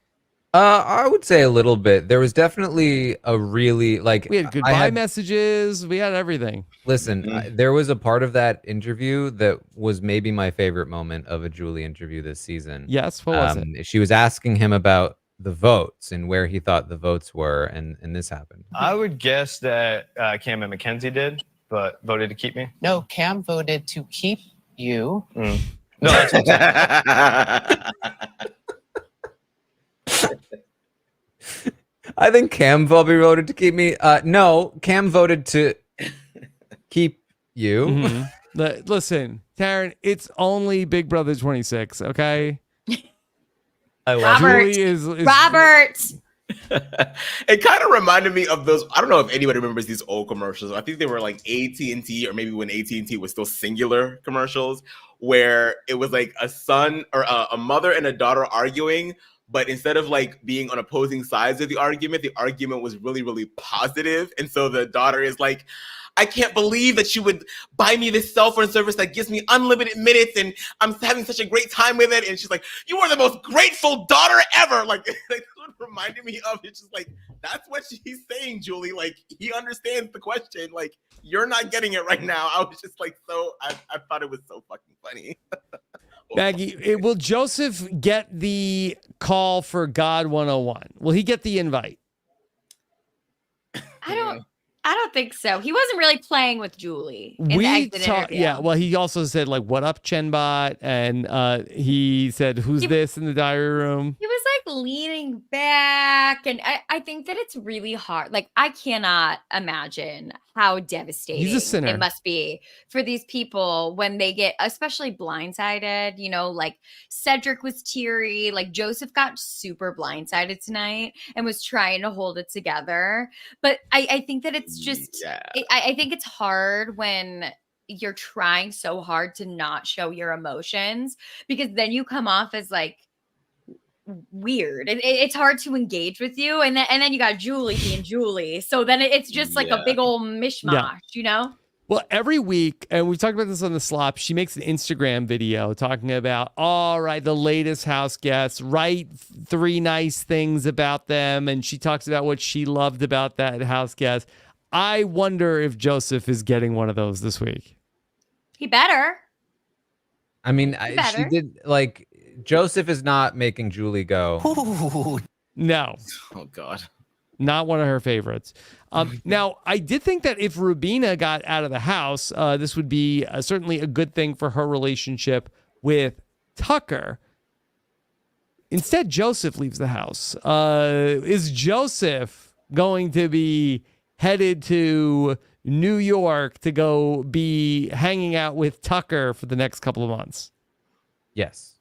S2: I would say a little bit. There was definitely a really we
S1: had goodbye messages. We had everything.
S2: Listen, there was a part of that interview that was maybe my favorite moment of a Julie interview this season.
S1: Yes, what was it?
S2: She was asking him about the votes and where he thought the votes were, and this happened.
S5: I would guess that Cam and Mackenzie did, but voted to keep me.
S6: No, Cam voted to keep you.
S5: No, that's what
S2: I think Cam probably voted to keep me. No, Cam voted to keep you.
S1: Listen, Taran, it's only Big Brother 26, okay?
S2: I love
S3: Robert.
S4: It kind of reminded me of those. I don't know if anybody remembers these old commercials. I think they were like AT&T, or maybe when AT&T was still singular commercials, where it was like a son or a mother and a daughter arguing, but instead of like being on opposing sides of the argument was really, really positive. And so the daughter is like, I can't believe that you would buy me this cell phone service that gives me unlimited minutes and I'm having such a great time with it. And she's like, you are the most grateful daughter ever. Like what reminded me of, it's just like, that's what she's saying, Julie. Like, he understands the question. Like, you're not getting it right now. I was just like, I thought it was so fucking funny.
S1: Maggie, will Joseph get the call for God 101? Will he get the invite?
S3: I don't think so. He wasn't really playing with Julie in the
S1: We
S3: exit
S1: talked,
S3: interview.
S1: yeah. Well, he also said like, "What up, Chenbot?" And he said, "Who's this in the diary room?"
S3: He was like leaning back, and I think that it's really hard. Like, I cannot imagine how devastating
S1: sinner.
S3: it must be for these people when they get, especially blindsided. You know, like Cedric was teary, like Joseph got super blindsided tonight and was trying to hold it together. But I think that it's just, I think it's hard when you're trying so hard to not show your emotions, because then you come off as like weird. It's hard to engage with you, and then you got Julie being Julie, so then it's just like a big old mishmash, you know.
S1: Well, every week, and we talked about this on the slop, she makes an Instagram video talking about, all right, the latest house guests, write 3 nice things about them, and she talks about what she loved about that house guest. I wonder if Joseph is getting one of those this week.
S3: He better.
S2: I mean, she did, like, Joseph is not making Julie go.
S1: No.
S4: Oh, God.
S1: Not one of her favorites. Now, I did think that if Rubina got out of the house, this would be certainly a good thing for her relationship with Tucker. Instead, Joseph leaves the house. Is Joseph going to be headed to New York to go be hanging out with Tucker for the next couple of months?
S2: Yes.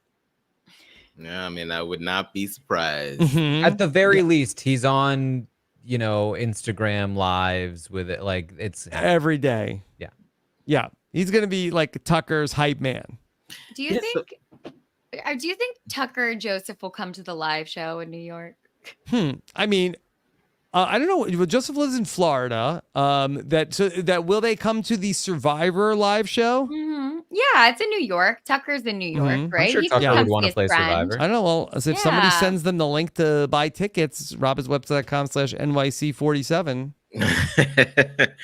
S4: Yeah, I mean, I would not be surprised.
S2: At the very least, he's on, you know, Instagram lives with it. Like, it's
S1: every day.
S2: Yeah.
S1: Yeah. He's going to be like Tucker's hype man.
S3: Do you think Tucker and Joseph will come to the live show in New York?
S1: I mean, I don't know. Well, Joseph lives in Florida. That will they come to the Survivor live show?
S3: Yeah, it's in New York. Tucker's in New York, right?
S2: I'm sure Tucker would want to play Survivor.
S1: I don't know. Well, as if somebody sends them the link to buy tickets, robinswebsite.com/NYC47.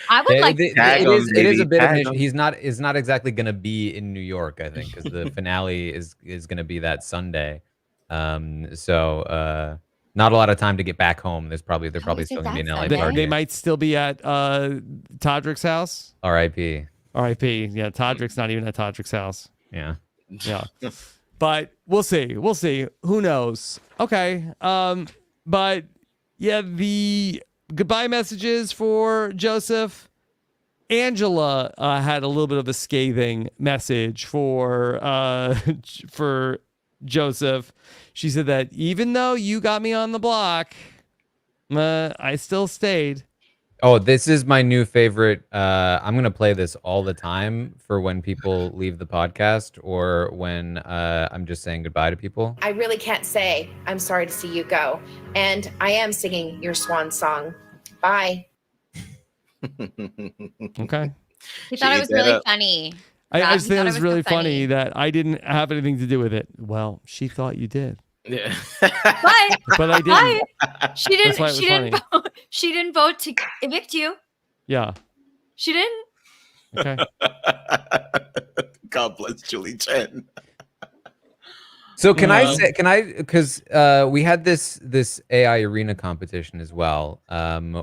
S3: I would like.
S2: It is a bit of an issue. He's not exactly going to be in New York, I think, because the finale is going to be that Sunday. So not a lot of time to get back home. They're probably still going to be in LA.
S1: They might still be at Todrick's house.
S2: R.I.P.
S1: R.I.P. Yeah, Todrick's not even at Todrick's house.
S2: Yeah.
S1: Yeah. But we'll see. We'll see. Who knows? Okay. But yeah, the goodbye messages for Joseph. Angela had a little bit of a scathing message for Joseph. She said that even though you got me on the block, I still stayed.
S2: Oh, this is my new favorite. I'm going to play this all the time for when people leave the podcast or when I'm just saying goodbye to people.
S7: I really can't say I'm sorry to see you go. And I am singing your swan song. Bye.
S1: Okay.
S3: He thought it was really funny.
S1: I just think it was really funny that I didn't have anything to do with it. Well, she thought you did.
S4: Yeah.
S1: But I didn't.
S3: She didn't vote to evict you.
S1: Yeah.
S3: She didn't.
S1: Okay.
S4: God bless Julie Chen.
S2: So because we had this AI arena competition as well,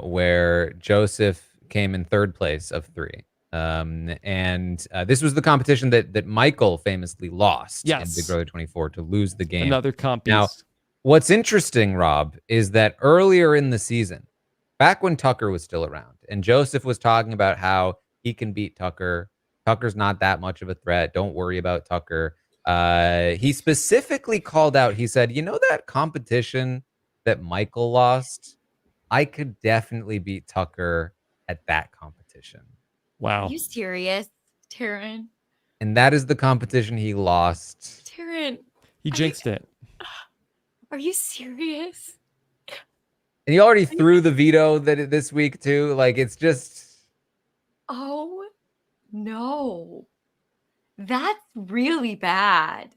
S2: where Joseph came in 3rd place of 3. And this was the competition that Michael famously lost in Big Brother 24 to lose the game.
S1: Another comp.
S2: Now, what's interesting, Rob, is that earlier in the season, back when Tucker was still around, and Joseph was talking about how he can beat Tucker. Tucker's not that much of a threat. Don't worry about Tucker. He specifically called out, he said, you know that competition that Michael lost? I could definitely beat Tucker at that competition.
S1: Wow.
S3: Are you serious, Taran?
S2: And that is the competition he lost.
S3: Taran.
S1: He jinxed it.
S3: Are you serious?
S2: And he already threw the veto this week too. Like, it's just.
S3: Oh, no. That's really bad.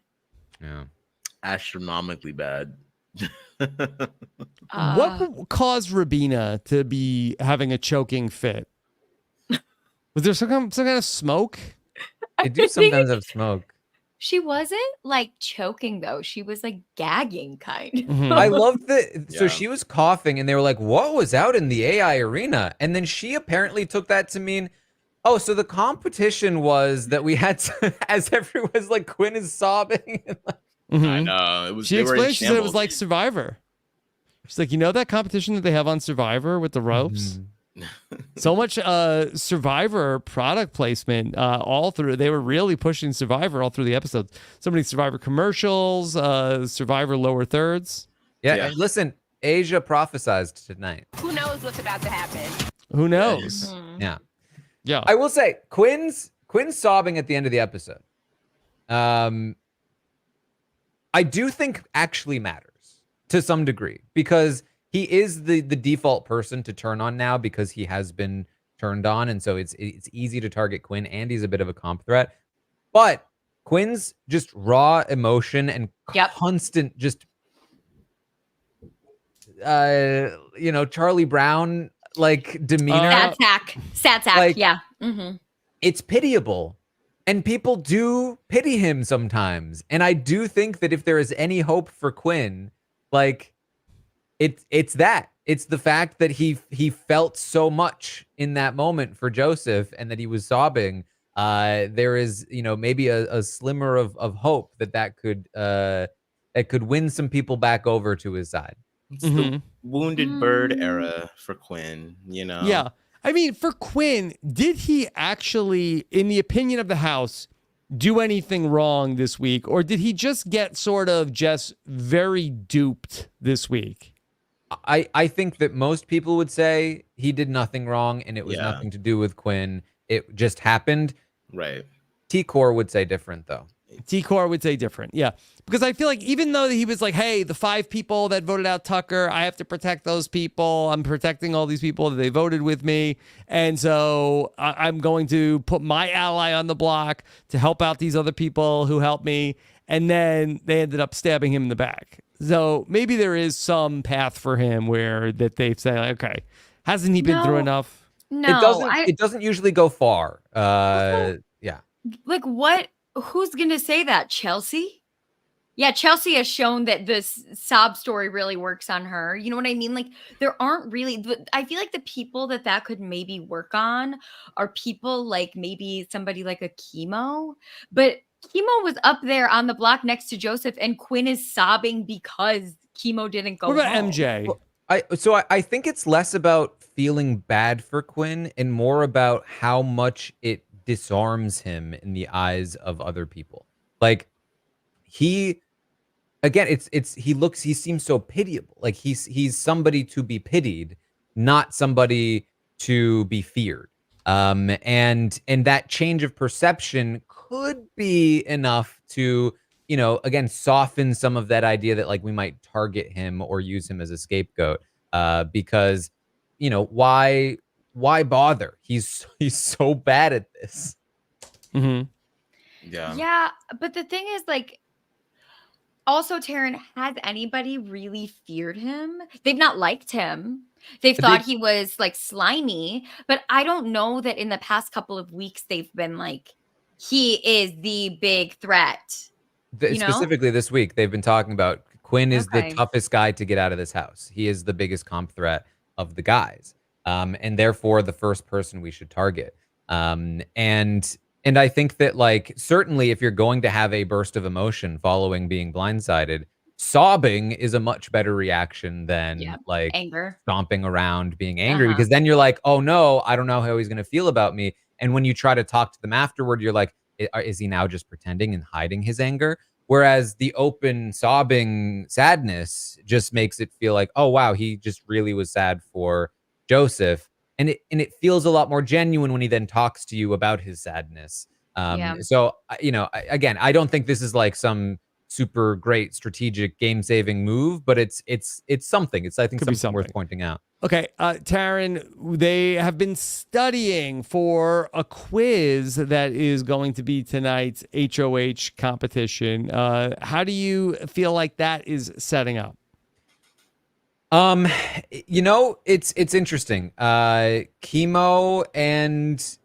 S2: Yeah.
S4: Astronomically bad.
S1: What caused Rubina to be having a choking fit? Was there some kind of smoke?
S2: They do sometimes have smoke.
S3: She wasn't like choking though. She was like gagging kind of.
S1: Mhm.
S2: I love that. So
S4: Yeah.
S2: she was coughing, and they were like, "What was out in the AI arena?" And then she apparently took that to mean, "Oh, so the competition was that we had to, as everyone's like Quinn is sobbing."
S4: I
S1: Mhm.
S4: know. It was.
S1: She
S4: they were in
S1: explained, she said it was
S4: shambles.
S1: like Survivor. She's like, you know that competition that they have on Survivor with the ropes? So much Survivor product placement all through. They were really pushing Survivor all through the episodes. So many Survivor commercials, Survivor lower thirds.
S2: Yeah,
S4: Yeah.
S2: and listen, Asia prophesized tonight.
S7: Who knows what's about to happen?
S1: Who knows?
S3: Mhm.
S2: Yeah,
S1: Yeah.
S2: I will say Quinn's sobbing at the end of the episode. I do think actually matters to some degree because he is the default person to turn on now because he has been turned on, and so it's easy to target Quinn, and he's a bit of a comp threat. But Quinn's just raw emotion and
S3: Yep.
S2: constant just Charlie Brown like demeanor.
S3: Sad sack.
S2: Like-
S3: Yeah. Mm-hmm.
S2: It's pitiable. And people do pity him sometimes. And I do think that if there is any hope for Quinn, like it's that. It's the fact that he felt so much in that moment for Joseph and that he was sobbing. There is, maybe a slimmer of hope that could win some people back over to his side.
S4: It's the
S1: Mhm.
S4: wounded bird era for Quinn.
S1: Yeah. I mean, for Quinn, did he actually, in the opinion of the house, do anything wrong this week? Or did he just get sort of just very duped this week?
S2: I think that most people would say he did nothing wrong and it was
S4: Yeah.
S2: nothing to do with Quinn. It just happened.
S4: Right.
S2: T-Core would say different, though.
S1: T-Core would say different. Yeah. Because I feel like even though he was like, hey, the 5 people that voted out Tucker, I have to protect those people. I'm protecting all these people that they voted with me. And so I'm going to put my ally on the block to help out these other people who helped me. And then they ended up stabbing him in the back. So maybe there is some path for him where that they've said, like, okay, hasn't he been through enough?
S3: No,
S2: It doesn't usually go far. Yeah.
S3: like what? Who's gonna say that? Chelsea? Yeah, Chelsea has shown that this sob story really works on her. You know what I mean? Like there aren't really. I feel like the people that could maybe work on are people like maybe somebody like a Chemo, but Chemo was up there on the block next to Joseph, and Quinn is sobbing because Chemo didn't go.
S1: What about
S3: home.
S1: MJ?
S2: Well, I think it's less about feeling bad for Quinn and more about how much it disarms him in the eyes of other people. Like he seems so pitiable. Like he's somebody to be pitied, not somebody to be feared. And that change of perception could be enough to, again, soften some of that idea that like we might target him or use him as a scapegoat. Because, why bother? He's so bad at this.
S1: Mm-hmm.
S4: Yeah.
S3: Yeah, but the thing is, like, also, Taran, has anybody really feared him? They've not liked him. They've thought he was like slimy, but I don't know that in the past couple of weeks they've been like, he is the big threat.
S2: Specifically this week, they've been talking about Quinn is
S3: Okay.
S2: the toughest guy to get out of this house. He is the biggest comp threat of the guys, and therefore the first person we should target. And I think that, like, certainly if you're going to have a burst of emotion following being blindsided, sobbing is a much better reaction than like
S3: Anger.
S2: stomping around being angry, because then you're like, oh no, I don't know how he's going to feel about me. And when you try to talk to them afterward, you're like, is he now just pretending and hiding his anger? Whereas the open sobbing sadness just makes it feel like, oh wow, he just really was sad for Joseph. And it feels a lot more genuine when he then talks to you about his sadness. So, again, I don't think this is like some super great strategic game-saving move, but it's something. It's, I think, something worth pointing out.
S1: Okay, Taran, they have been studying for a quiz that is going to be tonight's HOH competition. How do you feel like that is setting up?
S2: It's interesting. Chemo and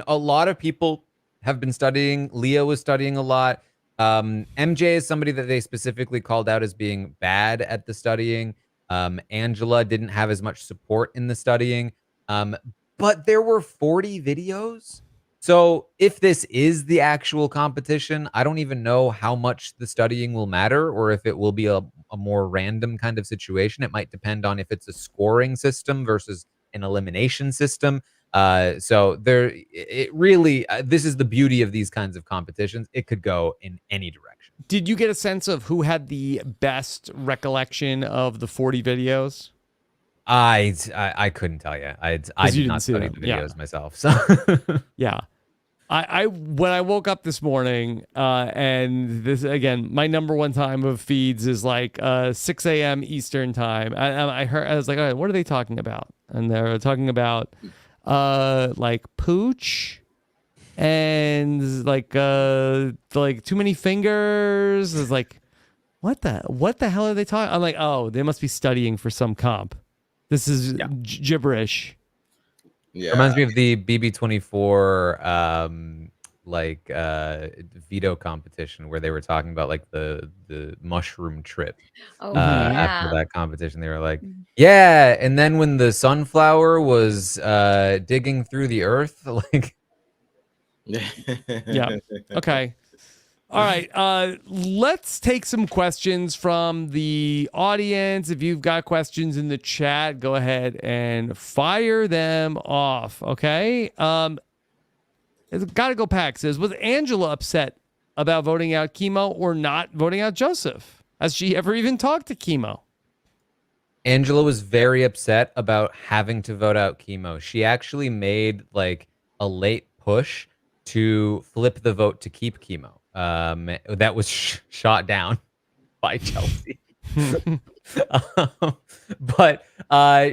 S2: a lot of people have been studying. Leah was studying a lot. MJ is somebody that they specifically called out as being bad at the studying. Angela didn't have as much support in the studying. But there were 40 videos. So if this is the actual competition, I don't even know how much the studying will matter or if it will be a more random kind of situation. It might depend on if it's a scoring system versus an elimination system. So it really, this is the beauty of these kinds of competitions. It could go in any direction.
S1: Did you get a sense of who had the best recollection of the 40 videos?
S2: I couldn't tell you. I did not study the videos myself. So
S1: yeah. I when I woke up this morning, and this again, my number one time of feeds is like 6 a.m. Eastern time. I was like, all right, what are they talking about? And they're talking about like pooch and like too many fingers. It's like, what the hell are they talking? I'm like, oh, they must be studying for some comp. This is gibberish.
S4: Yeah.
S2: Reminds me of the BB24 veto competition where they were talking about like the mushroom trip. After that competition, they were like, yeah, and then when the sunflower was digging through the earth, like
S1: yeah. Okay. All right. Let's take some questions from the audience. If you've got questions in the chat, go ahead and fire them off. Okay. It's gotta go Pack says, was Angela upset about voting out Chemo or not voting out Joseph? Has she ever even talked to Chemo?
S2: Angela was very upset about having to vote out Chemo. She actually made like a late push to flip the vote to keep Chemo. That was shot down by Chelsea. But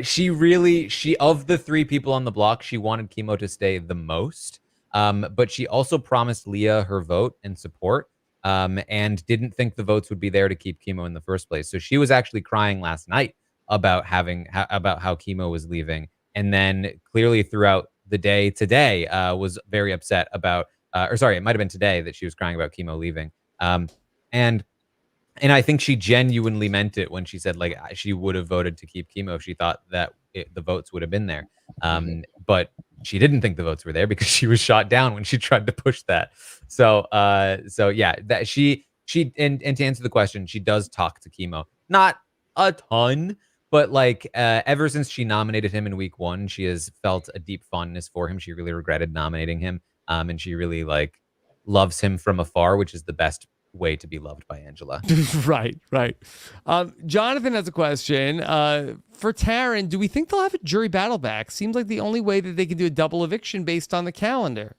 S2: she of the three people on the block, she wanted Chemo to stay the most. But she also promised Leah her vote and support, and didn't think the votes would be there to keep Chemo in the first place. So she was actually crying last night about how Chemo was leaving, and then clearly throughout the day today was very upset about. It might have been today that she was crying about Chemo leaving. And I think she genuinely meant it when she said like she would have voted to keep Chemo if she thought that the votes would have been there. But she didn't think the votes were there because she was shot down when she tried to push that. So yeah, that she and to answer the question, she does talk to Chemo. Not a ton, but like ever since she nominated him in week 1, she has felt a deep fondness for him. She really regretted nominating him. And she really like loves him from afar, which is the best way to be loved by Angela.
S1: Right. Jonathan has a question. For Taran, do we think they'll have a jury battle back? Seems like the only way that they can do a double eviction based on the calendar.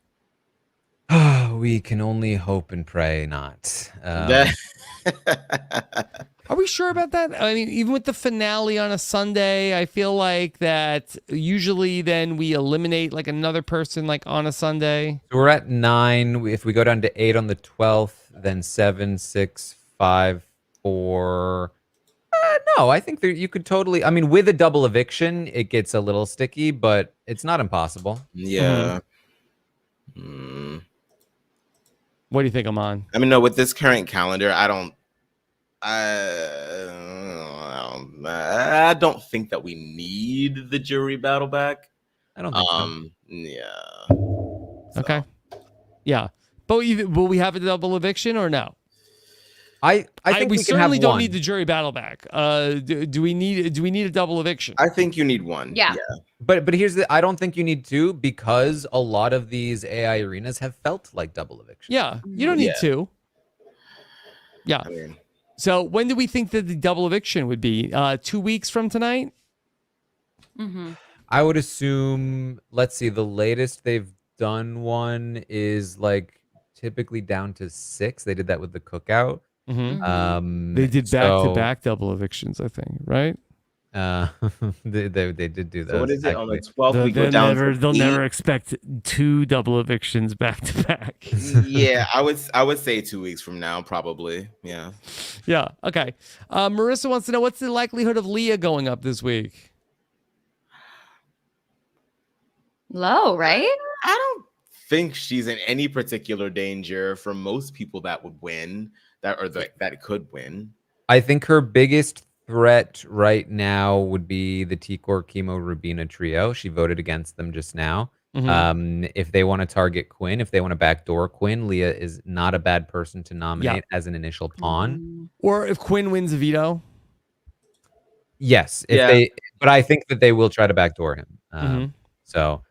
S2: We can only hope and pray not.
S1: Are we sure about that? I mean, even with the finale on a Sunday, I feel like that usually then we eliminate like another person like on a Sunday.
S2: So we're at 9. If we go down to 8 on the 12th, then 7, 6, 5, 4. No, I think you could totally. I mean, with a double eviction, it gets a little sticky, but it's not impossible.
S4: Yeah.
S1: What do you think, Aman?
S4: I mean, no, with this current calendar, I don't think that we need the jury battle back.
S2: I don't think so.
S4: Yeah.
S1: Okay. Yeah. But will we have a double eviction or no?
S2: I think
S1: we
S2: we
S1: certainly
S2: can have
S1: don't
S2: one.
S1: need the jury battle back. Do we need a double eviction?
S4: I think you need one.
S3: Yeah.
S2: But here's I don't think you need 2 because a lot of these AI arenas have felt like double eviction.
S1: Yeah. You don't need 2. Yeah.
S4: I mean,
S1: So when do we think that the double eviction would be? 2 weeks from tonight?
S3: Mm-hmm.
S2: I would assume, let's see, the latest they've done one is like typically down to 6. They did that with the cookout.
S1: Mm-hmm. They did back-to-back double evictions, I think, right?
S2: They did do that.
S4: so what is it on the 12th? We go down.
S1: They'll never expect 2 double evictions back-to-back.
S4: Yeah, I would say 2 weeks from now, probably. Yeah.
S1: Yeah. Okay. Marissa wants to know, what's the likelihood of Leah going up this week?
S3: Low, right?
S4: I don't think she's in any particular danger from most people that would win, that could win.
S2: I think her biggest threat right now would be the T-Core Chemo Rubina trio. She voted against them just now. If they want to target Quinn, if they want to backdoor Quinn, Leah is not a bad person to nominate as an initial pawn.
S1: Or if Quinn wins a veto.
S2: Yes, but I think that they will try to backdoor him. So,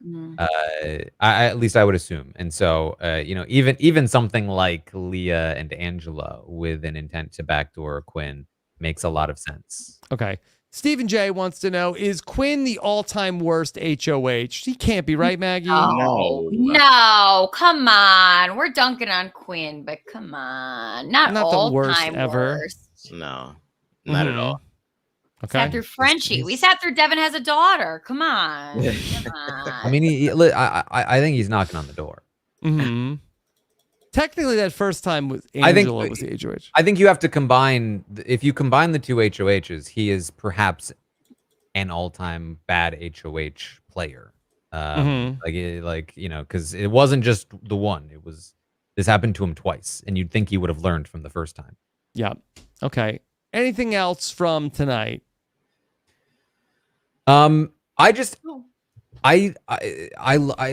S2: at least I would assume. And so, even something like Leah and Angela with an intent to backdoor Quinn makes a lot of sense.
S1: Okay. Stephen J wants to know, is Quinn the all-time worst HOH? He can't be, right, Maggie?
S3: No, come on. We're dunking on Quinn, but come on. Not
S1: the worst
S3: all-time
S1: ever.
S3: worst.
S4: No, not at all.
S1: Okay.
S3: Sat through Frenchie. We sat through Devin Has a Daughter. Come on. Come on.
S2: I mean, I think he's knocking on the door.
S1: Technically, that first time was Angela was the HOH.
S2: I think you have to combine. If you combine the two HOHs, he is perhaps an all-time bad HOH player. Because it wasn't just the one. This happened to him twice, and you'd think he would have learned from the first time.
S1: Yeah. Okay. Anything else from tonight?
S2: I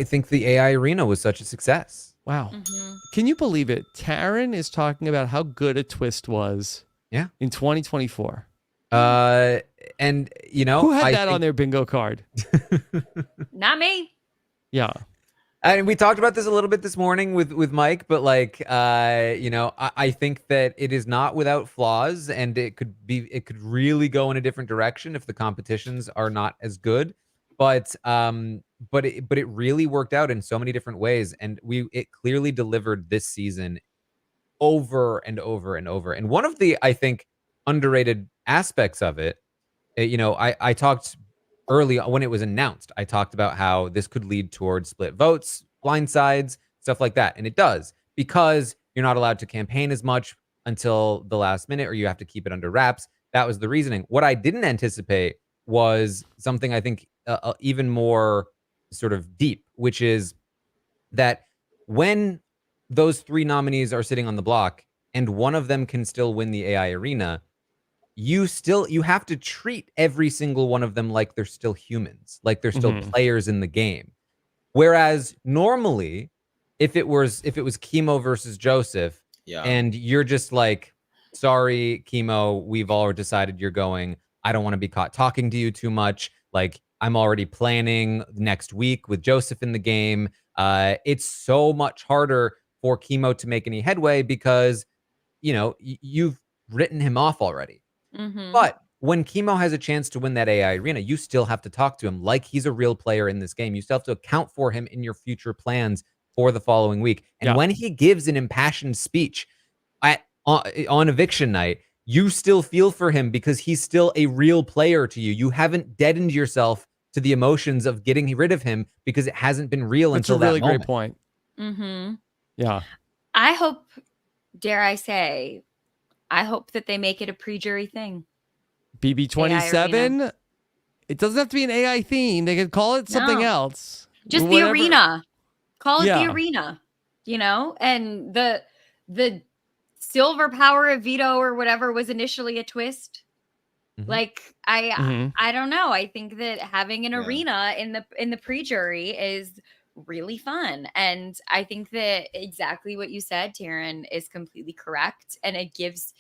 S2: think the AI arena was such a success.
S1: Wow. Can you believe it? Taran is talking about how good a twist was in 2024.
S2: And
S1: who had that on their bingo card?
S3: Not me.
S1: Yeah.
S2: And we talked about this a little bit this morning with Mike, but I think that it is not without flaws, and it could really go in a different direction if the competitions are not as good. But it really worked out in so many different ways, and it clearly delivered this season over and over and over. And one of the, I think, underrated aspects of it, I talked early when it was announced, I talked about how this could lead towards split votes, blindsides, stuff like that. And it does, because you're not allowed to campaign as much until the last minute, or you have to keep it under wraps. That was the reasoning. What I didn't anticipate was something I think even more sort of deep, which is that when those three nominees are sitting on the block and one of them can still win the AI arena, you have to treat every single one of them like they're still humans, like they're still players in the game. Whereas normally, if it was Chemo versus Joseph, and you're just like, sorry, Chemo, we've all decided you're going. I don't want to be caught talking to you too much. Like, I'm already planning next week with Joseph in the game. It's so much harder for Chemo to make any headway because, you've written him off already. But when Chemo has a chance to win that AI arena, you still have to talk to him like he's a real player in this game. You still have to account for him in your future plans for the following week. And when he gives an impassioned speech on eviction night, you still feel for him because he's still a real player to you. You haven't deadened yourself to the emotions of getting rid of him because it hasn't been real until that moment.
S1: That's a really great point. Yeah.
S3: I hope, dare I say, that they make it a pre-jury thing.
S1: BB27? It doesn't have to be an AI theme. They could call it something else.
S3: Just the arena. Call it the arena. And the silver power of veto or whatever was initially a twist. Like I don't know. I think that having an arena in the pre-jury is really fun. And I think that exactly what you said, Taran, is completely correct. And it gives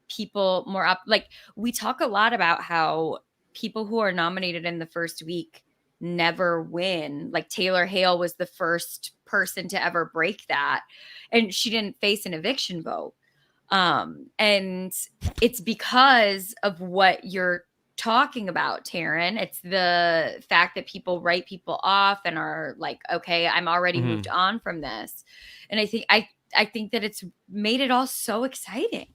S3: people more like we talk a lot about how people who are nominated in the first week never win. Like Taylor Hale was the first person to ever break that. And she didn't face an eviction vote. And it's because of what you're talking about, Taran. It's the fact that people write people off and are like, okay, I'm already moved on from this. And I think that it's made it all so exciting.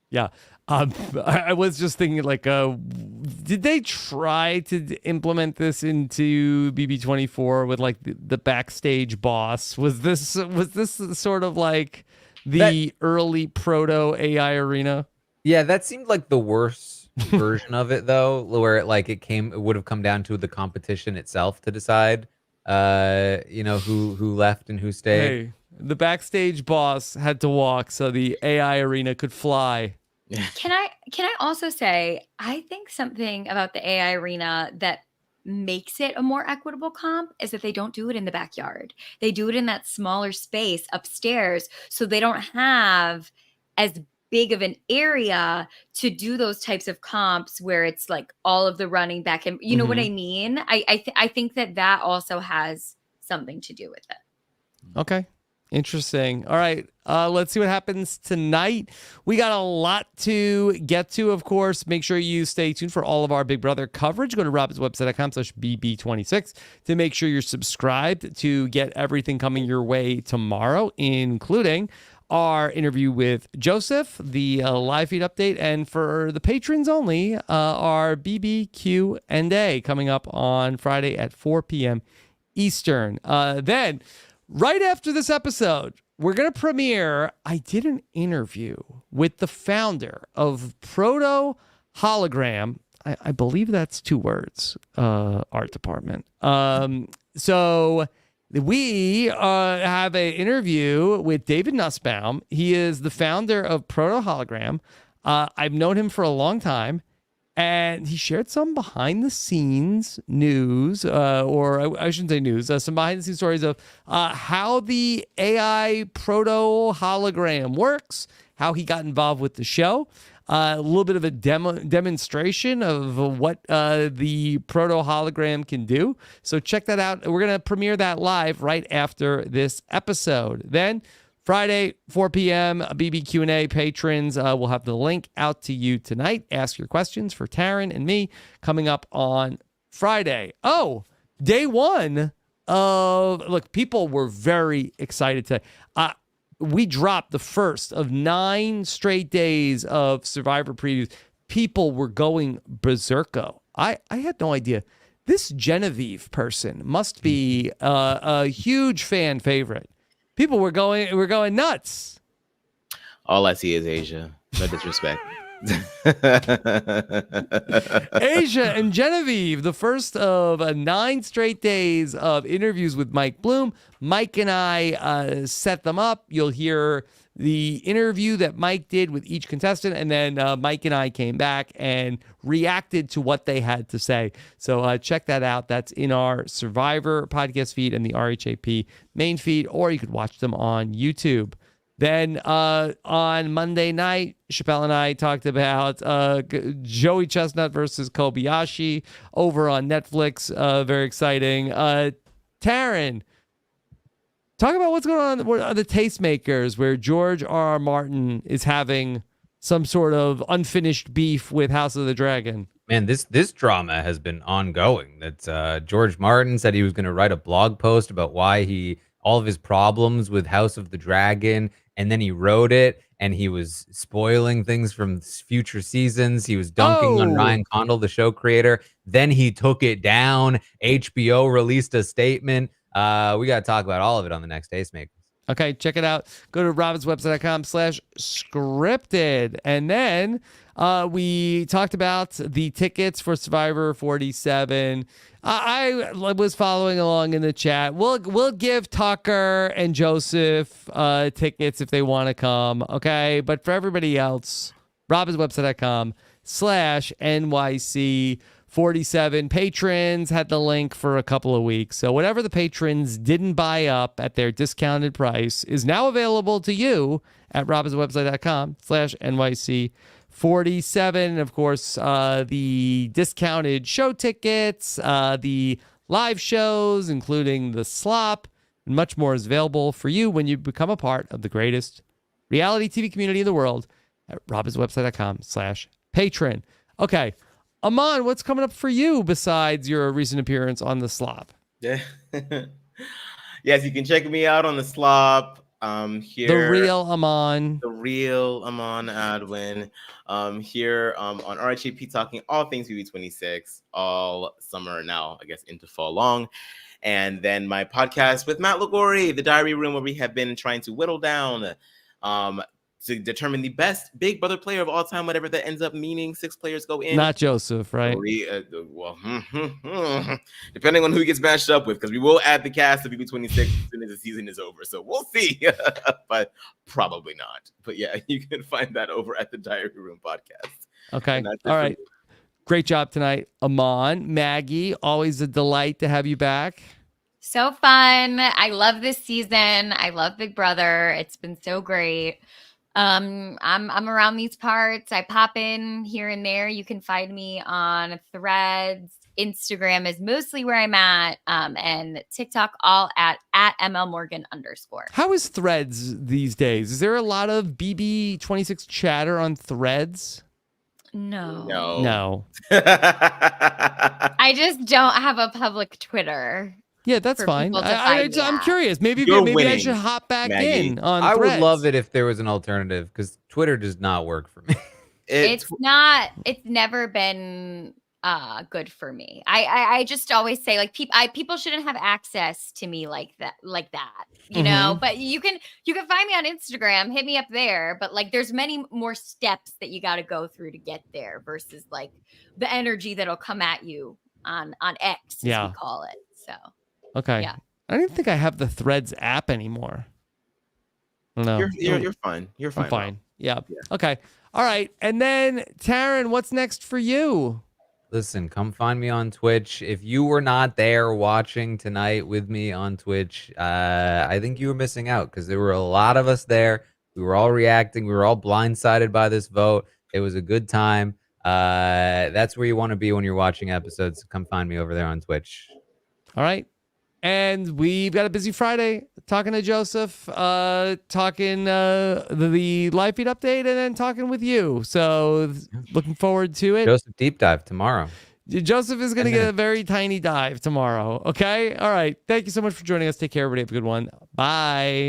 S1: Yeah. I was just thinking, like, did they try to implement this into BB24 with like the backstage boss? Was this sort of like the early proto AI arena?
S2: Yeah, that seemed like the worst version of it, though, where it would have come down to the competition itself to decide. who left and who stayed.
S1: Hey, the backstage boss had to walk so the AI arena could fly.
S3: Can I also say, I think something about the AI arena that makes it a more equitable comp is that they don't do it in the backyard. They do it in that smaller space upstairs, so they don't have as big of an area to do those types of comps where it's like all of the running back and you know what I mean? I think that also has something to do with it.
S1: Okay. Interesting. All right. Let's see what happens tonight. We got a lot to get to, of course. Make sure you stay tuned for all of our Big Brother coverage. Go to robinswebsite.com/BB26 to make sure you're subscribed to get everything coming your way tomorrow, including our interview with Joseph, the live feed update, and for the patrons only, our BBQ&A coming up on Friday at 4 p.m. Eastern. Then, right after this episode, we're going to premiere. I did an interview with the founder of Proto Hologram. I believe that's 2 words, art department. So we have an interview with David Nussbaum. He is the founder of Proto Hologram. I've known him for a long time. And he shared some behind-the-scenes news, or I shouldn't say news, some behind-the-scenes stories of how the AI proto-hologram works, how he got involved with the show, a little bit of a demonstration of what the proto-hologram can do. So check that out. We're going to premiere that live right after this episode. Then Friday, 4 p.m., BBQ&A patrons will have the link out to you tonight. Ask your questions for Taran and me coming up on Friday. Oh, day one of... Look, people were very excited today. We dropped the first of 9 straight days of Survivor previews. People were going berserko. I had no idea. This Genevieve person must be a huge fan favorite. People were going nuts.
S4: All I see is Asia. No disrespect.
S1: Asia and Genevieve, the first of 9 straight days of interviews with Mike Bloom. Mike and I set them up. You'll hear the interview that Mike did with each contestant, and then Mike and I came back and reacted to what they had to say. So check that out. That's in our Survivor podcast feed and the RHAP main feed, or you could watch them on YouTube. Then on Monday night, Chappelle and I talked about Joey Chestnut versus Kobayashi over on Netflix. Very exciting. Taran, talk about what's going on with the Tastemakers, where George R.R. Martin is having some sort of unfinished beef with House of the Dragon.
S2: Man, this drama has been ongoing. That George Martin said he was going to write a blog post about why all of his problems with House of the Dragon, and then he wrote it, and he was spoiling things from future seasons. He was dunking on Ryan Condal, the show creator. Then he took it down. HBO released a statement. We got to talk about all of it on the next Tastemakers.
S1: Okay, check it out. Go to robinswebsite.com/scripted. And then we talked about the tickets for Survivor 47. I was following along in the chat. We'll give Tucker and Joseph tickets if they want to come, okay? But for everybody else, robinswebsite.com/NYC47. Patrons had the link for a couple of weeks. So whatever the patrons didn't buy up at their discounted price is now available to you at robinswebsite.com/NYC47. Of course, the discounted show tickets, the live shows, including the slop, and much more is available for you when you become a part of the greatest reality TV community in the world at robinswebsite.com/patron. Okay. Aman, what's coming up for you besides your recent appearance on the slop?
S4: Yeah. Yes, you can check me out on the slop. Here,
S1: the real Aman
S4: Adwin, here on RHAP, talking all things BB26 all summer now, I guess into fall long. And then my podcast with Matt Lagori, The Diary Room, where we have been trying to whittle down to determine the best Big Brother player of all time, whatever that ends up meaning. 6 players go in.
S1: Not Joseph, right?
S4: Depending on who he gets matched up with, because we will add the cast of BB26 as soon as the season is over. So we'll see, but probably not. But yeah, you can find that over at the Diary Room podcast.
S1: Okay.
S4: And that's it
S1: All
S4: for
S1: right.
S4: me.
S1: Great job tonight, Aman. Maggie, always a delight to have you back.
S3: So fun. I love this season. I love Big Brother. It's been so great. I'm around these parts. I pop in here and there. You can find me on Threads. Instagram is mostly where I'm at. And TikTok all at MLMorgan_.
S1: How is Threads these days? Is there a lot of BB26 chatter on Threads?
S3: No.
S1: No.
S3: I just don't have a public Twitter.
S1: Yeah, that's
S3: For
S1: fine.
S3: people to find me
S1: I'm
S3: at.
S1: curious. Maybe
S4: You're
S1: I
S4: winning,
S1: should hop back
S4: Maggie.
S1: in on
S2: I
S1: Threads.
S2: would love it if there was an alternative because Twitter does not work for me.
S3: It's never been good for me. I just always say like people shouldn't have access to me like that, you know, but you can find me on Instagram, hit me up there, but like there's many more steps that you got to go through to get there versus like the energy that'll come at you on X, as we call it. So
S1: Okay.
S3: yeah.
S1: I don't even think I have the Threads app anymore. I don't know.
S4: You're fine. You're fine.
S1: I'm fine. Yeah.
S4: Yeah.
S1: Okay. All right. And then Taran, what's next for you?
S2: Listen, come find me on Twitch. If you were not there watching tonight with me on Twitch, I think you were missing out because there were a lot of us there. We were all reacting. We were all blindsided by this vote. It was a good time. That's where you want to be when you're watching episodes. Come find me over there on Twitch.
S1: All right. And we've got a busy Friday talking to Joseph, talking the live feed update, and then talking with you. So looking forward to it.
S2: Joseph Deep Dive tomorrow.
S1: Joseph is going to get a very tiny dive tomorrow. Okay. All right. Thank you so much for joining us. Take care, everybody. Have a good one. Bye.